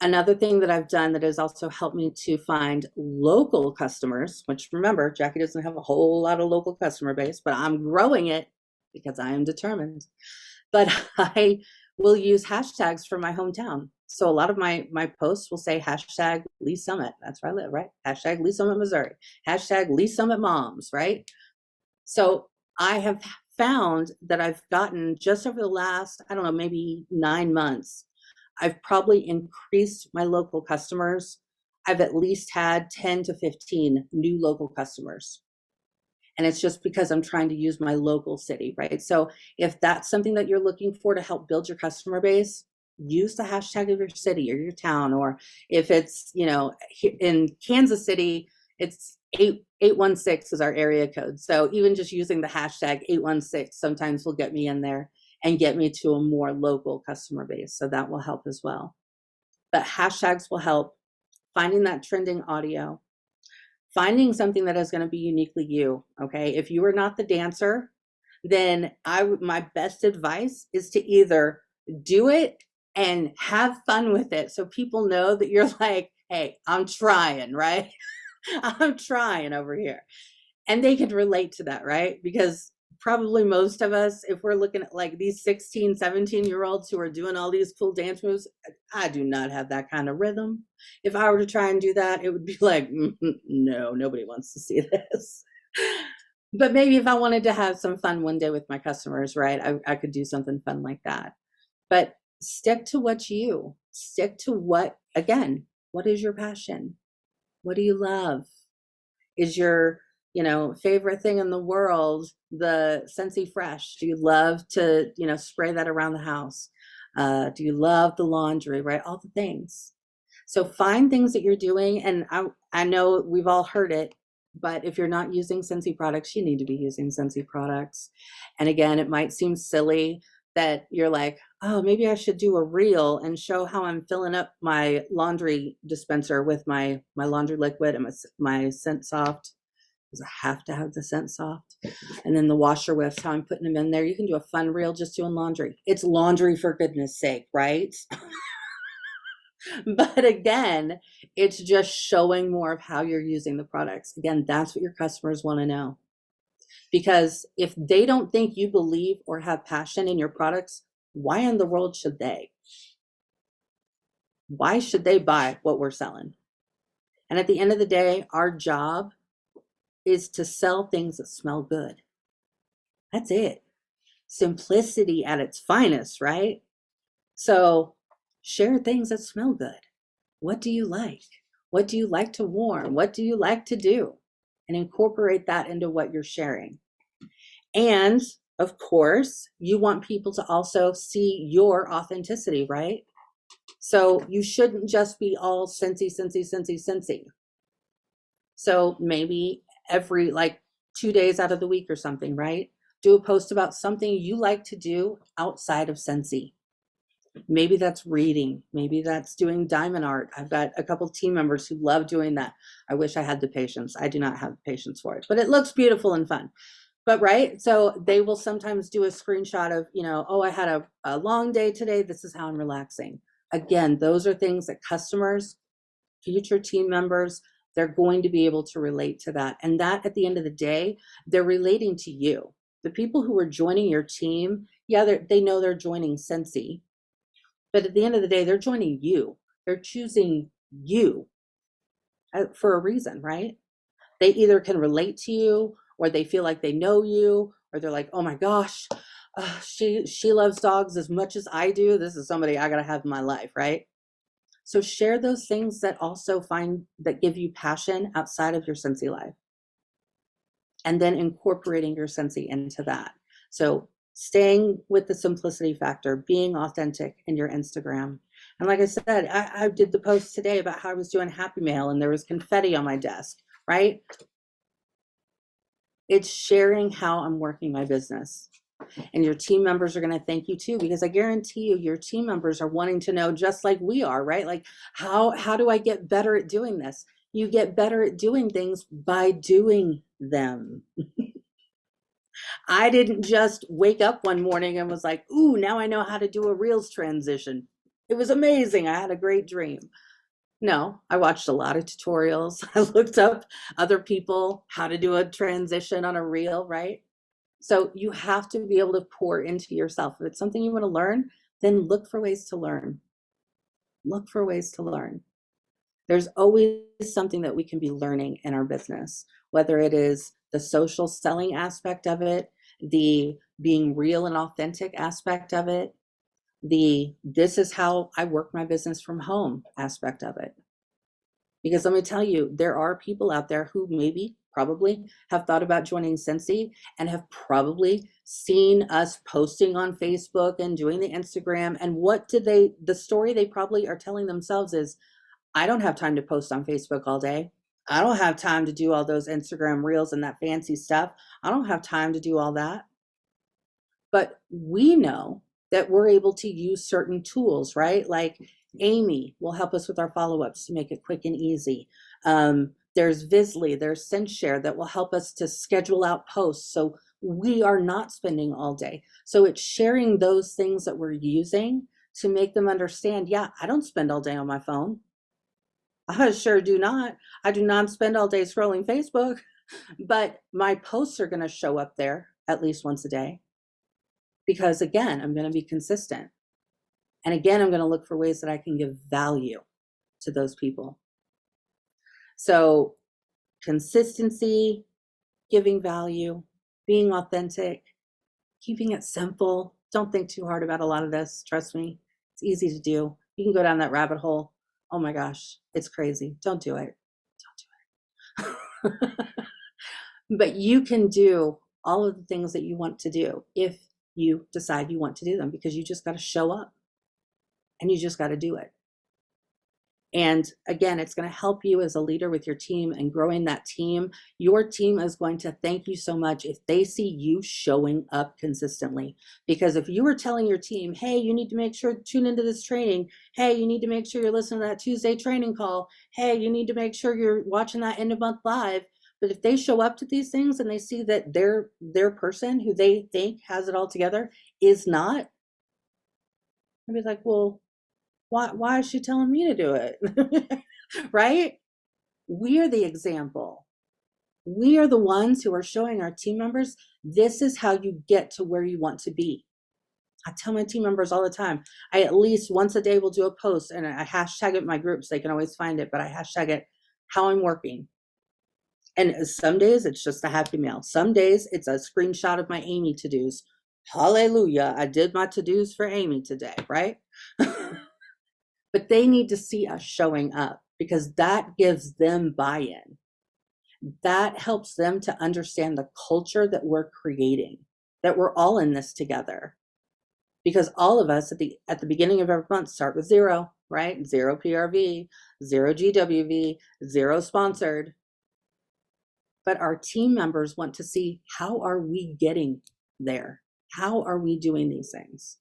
S8: Another thing that I've done that has also helped me to find local customers, which remember, Jacqui doesn't have a whole lot of local customer base, but I'm growing it because I am determined. But I will use hashtags for my hometown. So a lot of my posts will say hashtag Lee Summit. That's where I live, right? Hashtag Lee Summit, Missouri. Hashtag Lee Summit Moms, right? So I have found that I've gotten just over the last, I don't know, maybe 9 months, I've probably increased my local customers. I've at least had 10 to 15 new local customers. And it's just because I'm trying to use my local city, right? So if that's something that you're looking for to help build your customer base, use the hashtag of your city or your town. Or if it's, you know, in Kansas City, it's 816 is our area code. So even just using the hashtag 816 sometimes will get me in there and get me to a more local customer base. So that will help as well. But hashtags will help. Finding that trending audio, finding something that is going to be uniquely you. Okay. If you are not the dancer, then my best advice is to either do it and have fun with it. So people know that you're like, hey, I'm trying, right? I'm trying over here. And they can relate to that, right? Because probably most of us, if we're looking at like these 16, 17-year-olds who are doing all these cool dance moves, I do not have that kind of rhythm. If I were to try and do that, it would be like, no, nobody wants to see this. But maybe if I wanted to have some fun one day with my customers, right, I could do something fun like that. But stick to stick to what is your passion? What do you love? Is your favorite thing in the world the Scentsy Fresh? Do you love to, spray that around the house? Do you love the laundry, right? All the things. So find things that you're doing. And I know we've all heard it, but if you're not using Scentsy products, you need to be using Scentsy products. And again, it might seem silly that you're like, oh, maybe I should do a reel and show how I'm filling up my laundry dispenser with my laundry liquid and my Scent Soft, because I have to have the Scent Soft. And then the washer whiffs, how I'm putting them in there. You can do a fun reel just doing laundry. It's laundry, for goodness sake, right? But again, it's just showing more of how you're using the products. Again, that's what your customers want to know. Because if they don't think you believe or have passion in your products, why in the world should they? Why should they buy what we're selling? And at the end of the day, our job is to sell things that smell good. That's it. Simplicity at its finest, right? So share things that smell good. What do you like? What do you like to warm? What do you like to do? And incorporate that into what you're sharing. And of course, you want people to also see your authenticity, right? So you shouldn't just be all Scentsy, Scentsy, Scentsy, Scentsy. So maybe every 2 days out of the week or something, right? Do a post about something you like to do outside of Scentsy. Maybe that's reading. Maybe that's doing diamond art. I've got a couple team members who love doing that. I wish I had the patience. I do not have the patience for it, but it looks beautiful and fun. But right, so they will sometimes do a screenshot of, oh, I had a long day today. This is how I'm relaxing. Again, those are things that customers, future team members, they're going to be able to relate to that. And that at the end of the day, they're relating to you. The people who are joining your team, yeah, they know they're joining Scentsy. But at the end of the day, they're joining you. They're choosing you for a reason, right? They either can relate to you or they feel like they know you, or they're like, oh my gosh, she loves dogs as much as I do. This is somebody I gotta have in my life, right? So share those things that also that give you passion outside of your Scentsy life. And then incorporating your Scentsy into that. So staying with the simplicity factor, being authentic in your Instagram. And like I said, I did the post today about how I was doing Happy Mail and there was confetti on my desk, right? It's sharing how I'm working my business. And your team members are going to thank you too, because I guarantee you your team members are wanting to know, just like we are, right? Like, how do I get better at doing this? You get better at doing things by doing them. I didn't just wake up one morning and was like, ooh, now I know how to do a Reels transition. It was amazing. I had a great dream. No, I watched a lot of tutorials. I looked up other people, how to do a transition on a reel, right? So you have to be able to pour into yourself. If it's something you want to learn, then look for ways to learn. Look for ways to learn. There's always something that we can be learning in our business, whether it is the social selling aspect of it, the being real and authentic aspect of it, this is how I work my business from home aspect of it. Because let me tell you, there are people out there who probably have thought about joining Scentsy and have probably seen us posting on Facebook and doing the Instagram. And the story they probably are telling themselves is, I don't have time to post on Facebook all day. I don't have time to do all those Instagram reels and that fancy stuff. I don't have time to do all that. But we know that we're able to use certain tools, right? Like Amy will help us with our follow-ups to make it quick and easy. There's Visly, there's SendShare that will help us to schedule out posts. So we are not spending all day. So it's sharing those things that we're using to make them understand, yeah, I don't spend all day on my phone. I sure do not. I do not spend all day scrolling Facebook, but my posts are going to show up there at least once a day. Because again, I'm going to be consistent. And again, I'm going to look for ways that I can give value to those people. So consistency, giving value, being authentic, keeping it simple. Don't think too hard about a lot of this. Trust me, it's easy to do. You can go down that rabbit hole. Oh my gosh, it's crazy. Don't do it. Don't do it. But you can do all of the things that you want to do if you decide you want to do them, because you just got to show up and you just got to do it. And again, it's going to help you as a leader with your team and growing that team. Your team is going to thank you so much if they see you showing up consistently. Because if you were telling your team, hey, you need to make sure to tune into this training. Hey, you need to make sure you're listening to that Tuesday training call. Hey, you need to make sure you're watching that end of month live. But if they show up to these things and they see that their person who they think has it all together is not, they'll be like, well, why is she telling me to do it? Right? We are the example. We are the ones who are showing our team members, this is how you get to where you want to be. I tell my team members all the time, I at least once a day will do a post and I hashtag it in my groups. They can always find it, but I hashtag it how I'm working. And some days it's just a happy mail. Some days it's a screenshot of my Amy to-dos. Hallelujah. I did my to-dos for Amy today, right? But they need to see us showing up because that gives them buy-in. That helps them to understand the culture that we're creating, that we're all in this together. Because all of us at the beginning of every month start with 0, right? 0 PRV, 0 GWV, 0 sponsored. But our team members want to see, how are we getting there? How are we doing these things?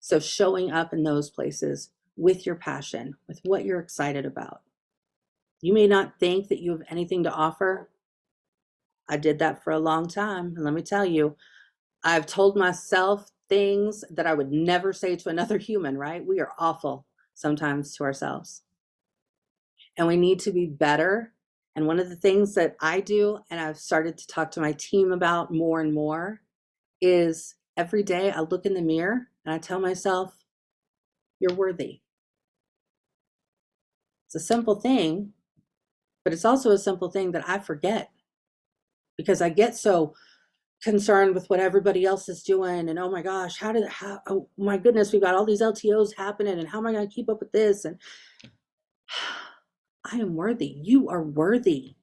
S8: So showing up in those places with your passion, with what you're excited about. You may not think that you have anything to offer. I did that for a long time. And let me tell you, I've told myself things that I would never say to another human, right? We are awful sometimes to ourselves. And we need to be better. And one of the things that I do, and I've started to talk to my team about more and more, is every day I look in the mirror and I tell myself, you're worthy. It's a simple thing, but it's also a simple thing that I forget. because I get so concerned with what everybody else is doing. And oh my gosh, oh my goodness, we've got all these LTOs happening. And how am I going to keep up with this? And I am worthy. You are worthy.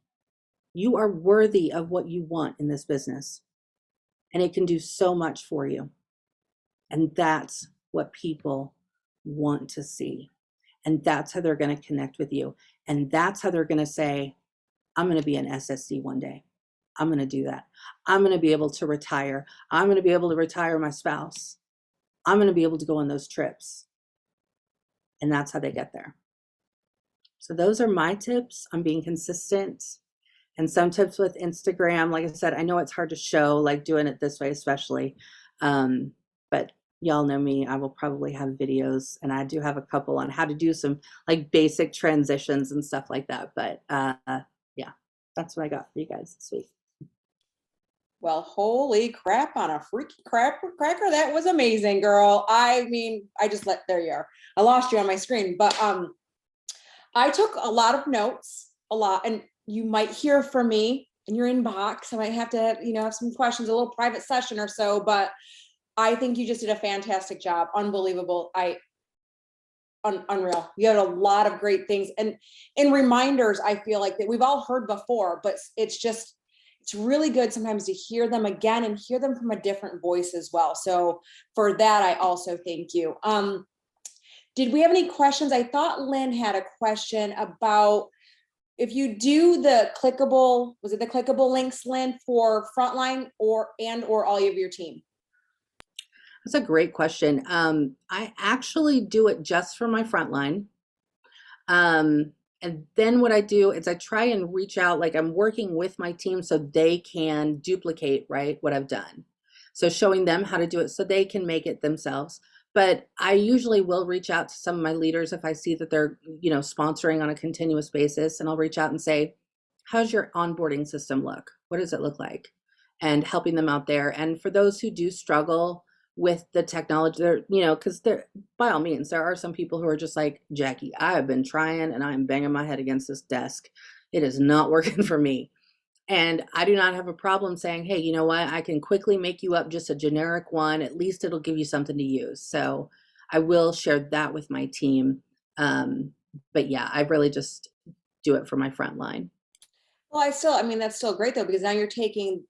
S8: You are worthy of what you want in this business. And it can do so much for you. And that's what people want to see. And that's how they're going to connect with you. And that's how they're going to say, I'm going to be an SSC one day. I'm going to do that. I'm going to be able to retire. I'm going to be able to retire my spouse. I'm going to be able to go on those trips. And that's how they get there. So those are my tips on being consistent, and some tips with Instagram. Like I said, I know it's hard to show, like doing it this way, especially. But y'all know me, I will probably have videos, and I do have a couple on how to do some like basic transitions and stuff like that. But yeah, that's what I got for you guys this week.
S2: Well, holy crap on a freaky cracker. That was amazing, girl. I mean, there you are. I lost you on my screen, but I took a lot of notes, and you might hear from me in your inbox. I might have to, have some questions, a little private session or so, but I think you just did a fantastic job. Unbelievable. Unreal. You had a lot of great things, and in reminders, I feel like that we've all heard before, but it's really good sometimes to hear them again and hear them from a different voice as well. So for that, I also thank you. Did we have any questions? I thought Lynn had a question about if you do the clickable, was it the clickable links, Lynn, for frontline or all of your team?
S8: That's a great question. I actually do it just for my frontline. And then what I do is I try and reach out, like I'm working with my team so they can duplicate, right, what I've done. So showing them how to do it so they can make it themselves. But I usually will reach out to some of my leaders if I see that they're, sponsoring on a continuous basis. And I'll reach out and say, how's your onboarding system look? What does it look like? And helping them out there. And for those who do struggle with the technology, because by all means, there are some people who are just like, Jacqui, I have been trying and I'm banging my head against this desk. It is not working for me. And I do not have a problem saying, hey, you know what? I can quickly make you up just a generic one. At least it'll give you something to use. So I will share that with my team. But yeah, I really just do it for my front line.
S2: Well, that's still great though, because now you're taking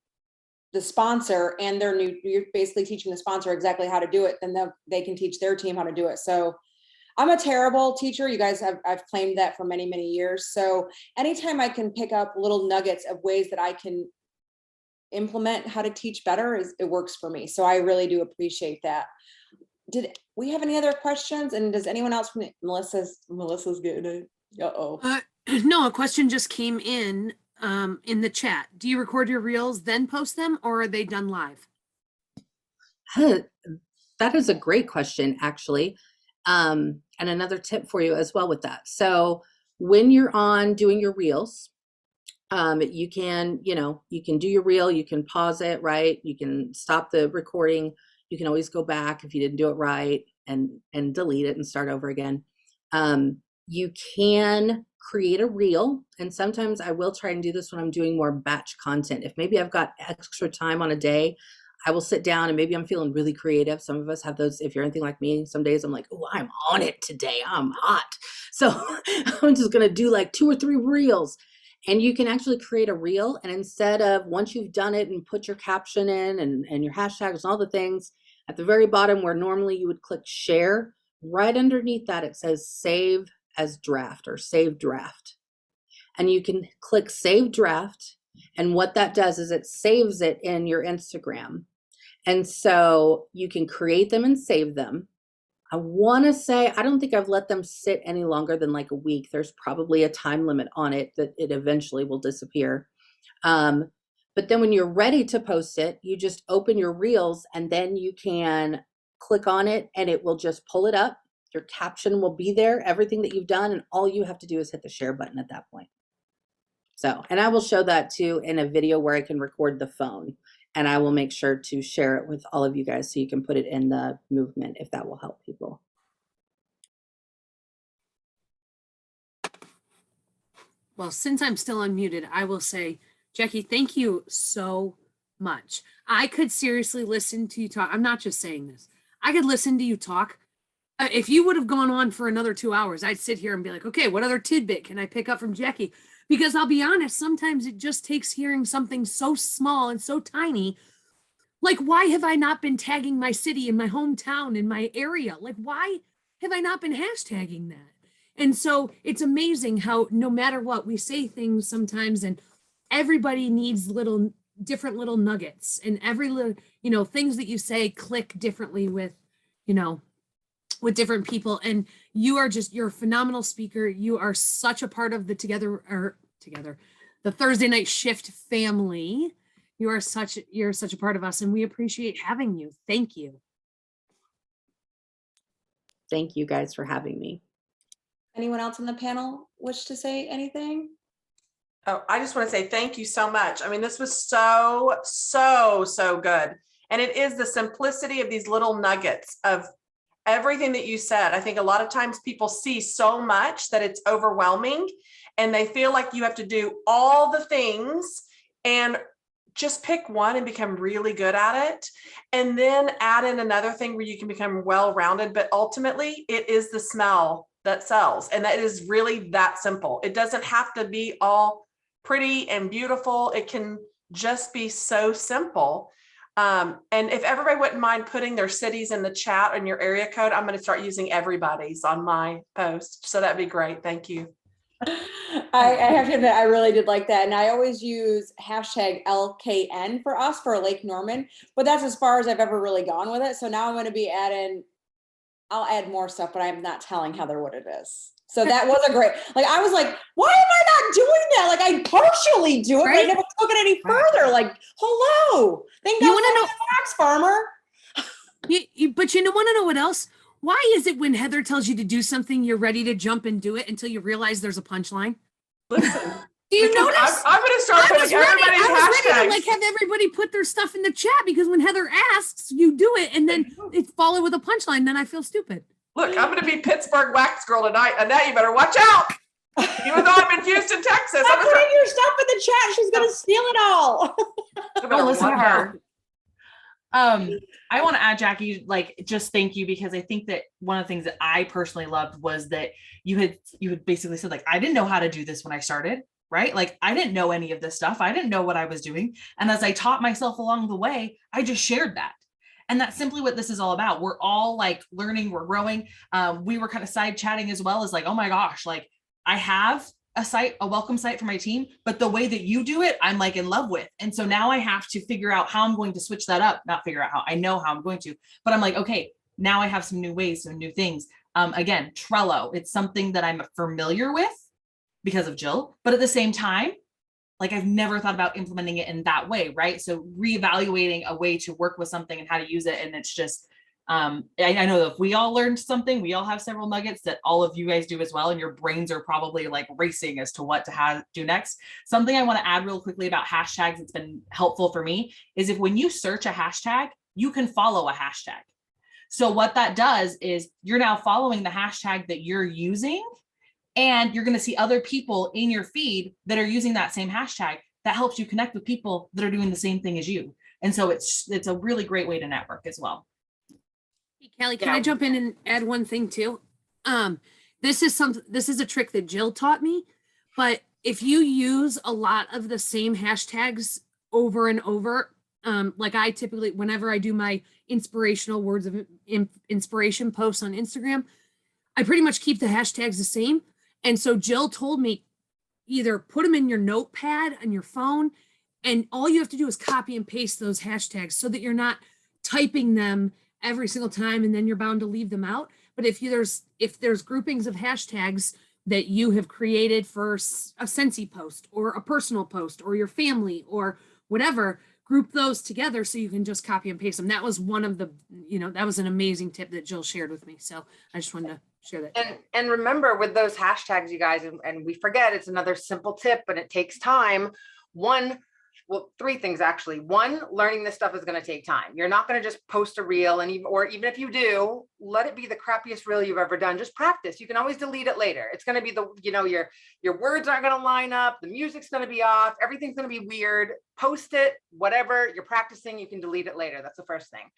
S2: the sponsor and you're basically teaching the sponsor exactly how to do it. Then they can teach their team how to do it. So I'm a terrible teacher. You guys I've claimed that for many, many years. So anytime I can pick up little nuggets of ways that I can implement how to teach better, it works for me. So I really do appreciate that. Did we have any other questions? And does anyone else from Melissa's getting it?
S7: No, a question just came in the chat. Do you record your reels, then post them, or are they done live?
S8: That is a great question, actually. And another tip for you as well with that. So when you're on doing your reels, you can do your reel, you can pause it, right? You can stop the recording. You can always go back if you didn't do it right and delete it and start over again. You can create a reel. And sometimes I will try and do this when I'm doing more batch content. If maybe I've got extra time on a day, I will sit down and maybe I'm feeling really creative. Some of us have those. If you're anything like me, some days I'm like, oh, I'm on it today. I'm hot. So I'm just going to do like 2 or 3 reels. And you can actually create a reel. And instead of, once you've done it and put your caption in and your hashtags and all the things, at the very bottom where normally you would click share, right underneath that, it says save as draft or save draft. And you can click save draft. And what that does is it saves it in your Instagram. And so you can create them and save them. I want to say, I don't think I've let them sit any longer than like a week. There's probably a time limit on it that it eventually will disappear. But then when you're ready to post it, you just open your reels and then you can click on it and it will just pull it up. Your caption will be there, everything that you've done. And all you have to do is hit the share button at that point. So, and I will show that too in a video where I can record the phone, and I will make sure to share it with all of you guys so you can put it in the movement if that will help people.
S7: Well, since I'm still unmuted, I will say Jacqui, thank you so much. I could seriously listen to you talk. I'm not just saying this. I could listen to you talk. If you would have gone on for another 2 hours, I'd sit here and be like, okay, what other tidbit can I pick up from Jacqui? Because I'll be honest, sometimes it just takes hearing something so small and so tiny. Like, why have I not been tagging my city in my hometown, in my area? Like, why have I not been hashtagging that? And so it's amazing how no matter what, we say things sometimes and everybody needs different little nuggets, and every little, things that you say click differently with, with different people. And you're a phenomenal speaker. You are such a part of the the Thursday Night Shift family. You're such a part of us, and we appreciate having you. Thank you.
S8: Thank you guys for having me.
S2: Anyone else on the panel wish to say anything?
S5: Oh, I just want to say thank you so much. I mean, this was so, so, so good. And it is the simplicity of these little nuggets of everything that you said. I think a lot of times people see so much that it's overwhelming and they feel like you have to do all the things, and just pick one and become really good at it. And then add in another thing where you can become well-rounded, but ultimately it is the smell that sells. And that is really that simple. It doesn't have to be all pretty and beautiful. It can just be so simple. And if everybody wouldn't mind putting their cities in the chat and your area code, I'm going to start using everybody's on my post. So that'd be great. Thank you.
S2: I have to admit, I really did like that. And I always use hashtag LKN for us for Lake Norman, but that's as far as I've ever really gone with it. So now I'm going to be I'll add more stuff, but I'm not telling Heather what it is. So that was a great, I was like, why am I not doing that? Like, I partially do it, but I never took it any further. Like, hello. Thank God for the Fox Farmer.
S7: But you want to know what else? Why is it when Heather tells you to do something, you're ready to jump and do it until you realize there's a punchline?
S5: Listen.
S7: Do you notice?
S5: I'm going to start putting everybody's hashtags.
S7: Ready to have everybody put their stuff in the chat, because when Heather asks, you do it, and then it's followed with a punchline. Then I feel stupid.
S5: Look, I'm going to be Pittsburgh wax girl tonight. Annette, you better watch out. Even though I'm in Houston, Texas.
S2: I'm putting your stuff in the chat. She's going to steal it all.
S1: Don't listen to her. I want to add, Jacqui, just thank you, because I think that one of the things that I personally loved was that you had basically said, I didn't know how to do this when I started, right? I didn't know any of this stuff. I didn't know what I was doing. And as I taught myself along the way, I just shared that. And that's simply what this is all about. We're all learning, we're growing. We were kind of side chatting as well as oh my gosh, I have a welcome site for my team, but the way that you do it, I'm in love with. And so now I have to figure out how I'm going to switch that up, not figure out how, I know how I'm going to, but I'm okay, now I have some new ways, some new things. Again, Trello, it's something that I'm familiar with because of Jill, but at the same time, I've never thought about implementing it in that way, right? So reevaluating a way to work with something and how to use it. And it's just, I know that if we all learned something, we all have several nuggets that all of you guys do as well. And your brains are probably racing as to what to do next. Something I want to add real quickly about hashtags that's been helpful for me is if when you search a hashtag, you can follow a hashtag. So what that does is you're now following the hashtag that you're using, and you're going to see other people in your feed that are using that same hashtag. That helps you connect with people that are doing the same thing as you. And so it's a really great way to network as well.
S7: Hey, Callie, can I jump in and add one thing too? This is a trick that Jill taught me, but if you use a lot of the same hashtags over and over, I typically, whenever I do my inspirational words of inspiration posts on Instagram, I pretty much keep the hashtags the same. And so Jill told me, either put them in your notepad on your phone, and all you have to do is copy and paste those hashtags so that you're not typing them every single time and then you're bound to leave them out. But if there's groupings of hashtags that you have created for a Scentsy post or a personal post or your family or whatever, group those together so you can just copy and paste them. That was one of the, that was an amazing tip that Jill shared with me. So I just wanted to share that.
S3: And remember, with those hashtags, you guys, and we forget, it's another simple tip, but it takes time. One, well, three things actually. One, learning this stuff is going to take time. You're not going to just post a reel, and even if you do, let it be the crappiest reel you've ever done. Just practice. You can always delete it later. It's going to be your words aren't going to line up. The music's going to be off. Everything's going to be weird. Post it, whatever you're practicing, you can delete it later. That's the first thing.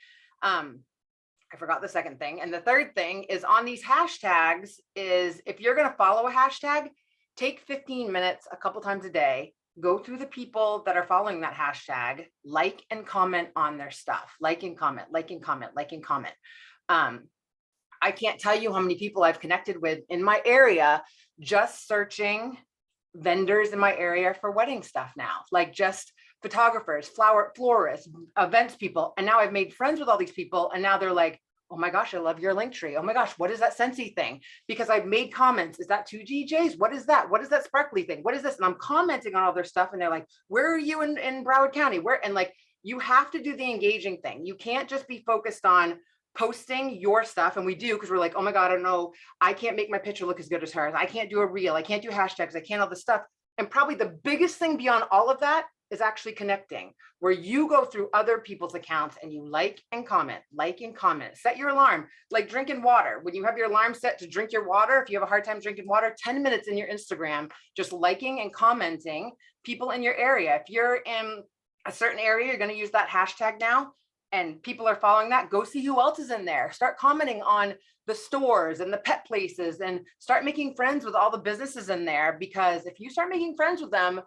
S3: I forgot the second thing. And the third thing is on these hashtags is if you're going to follow a hashtag, take 15 minutes a couple times a day, go through the people that are following that hashtag, like and comment on their stuff, like and comment, like and comment, like and comment. I can't tell you how many people I've connected with in my area, just searching vendors in my area for wedding stuff now, like just photographers, florists, events people. And now I've made friends with all these people. And now they're like, oh my gosh, I love your link tree. Oh my gosh, what is that Scentsy thing? Because I've made comments. Is that 2GJs? What is that? What is that sparkly thing? What is this? And I'm commenting on all their stuff. And they're like, where are you in Broward County? Where? And like, you have to do the engaging thing. You can't just be focused on posting your stuff. And we do, because we're like, oh my God, I don't know. I can't make my picture look as good as hers. I can't do a reel. I can't do hashtags. I can't all this stuff. And probably the biggest thing beyond all of that is actually connecting, where you go through other people's accounts and you like and comment, set your alarm, like drinking water. When you have your alarm set to drink your water, if you have a hard time drinking water, 10 minutes in your Instagram, just liking and commenting people in your area. If you're in a certain area, you're going to use that hashtag now, and people are following that, go see who else is in there. Start commenting on the stores and the pet places, and start making friends with all the businesses in there, because if you start making friends with them,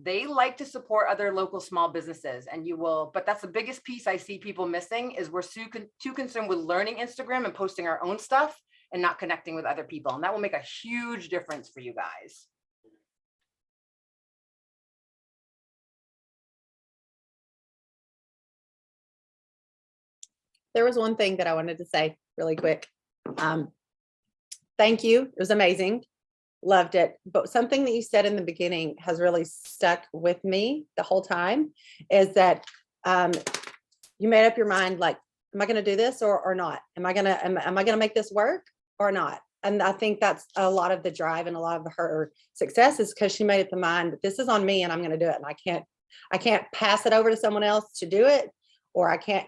S3: they like to support other local small businesses, and you will. But that's the biggest piece I see people missing, is we're too concerned with learning Instagram and posting our own stuff and not connecting with other people. And that will make a huge difference for you guys.
S4: There was one thing that I wanted to say really quick. Thank you. It was amazing. Loved it. But something that you said in the beginning has really stuck with me the whole time, is that you made up your mind, like, am I going to do this or not? Am I going to make this work or not? And I think that's a lot of the drive and a lot of her success, is because she made up the mind that this is on me and I'm going to do it. And I can't pass it over to someone else to do it, or I can't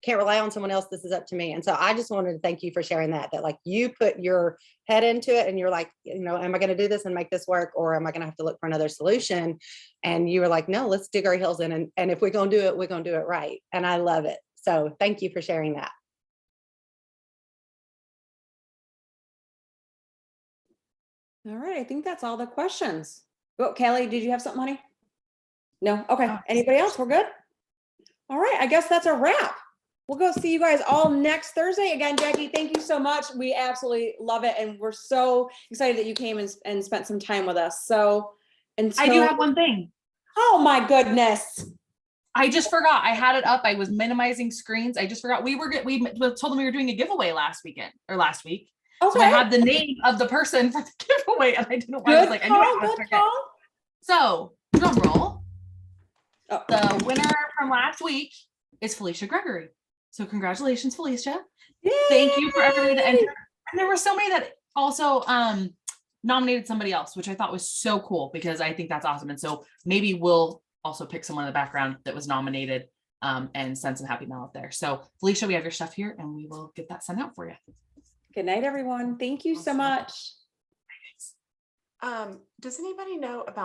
S4: rely on someone else. This is up to me. And so I just wanted to thank you for sharing that like you put your head into it and you're like, am I going to do this and make this work, or am I going to have to look for another solution? And you were like, no, let's dig our heels in. And if we're going to do it, we're going to do it right. And I love it. So thank you for sharing that.
S2: All right. I think that's all the questions. Oh, Kelly, did you have something, honey? No. Okay. Anybody else? We're good. All right. I guess that's a wrap. We'll go see you guys all next Thursday. Again, Jacqui, thank you so much. We absolutely love it. And we're so excited that you came and spent some time with us. So,
S1: I do have one thing.
S2: Oh my goodness.
S1: I just forgot. I had it up. I was minimizing screens. I just forgot. We told them we were doing a giveaway last week.
S2: Okay.
S1: So I had the name of the person for the giveaway, and I didn't know why. I was like, I knew I was forget. So, drum roll.
S2: Oh.
S1: The winner from last week is Felicia Gregory. So congratulations, Felicia.
S2: Yay!
S1: Thank you for everybody that entered. And there were so many that also nominated somebody else, which I thought was so cool, because I think that's awesome. And so maybe we'll also pick someone in the background that was nominated and send some happy mail out there. So Felicia, we have your stuff here and we will get that sent out for you.
S2: Good night, everyone. Thank you so much.
S5: Does anybody know about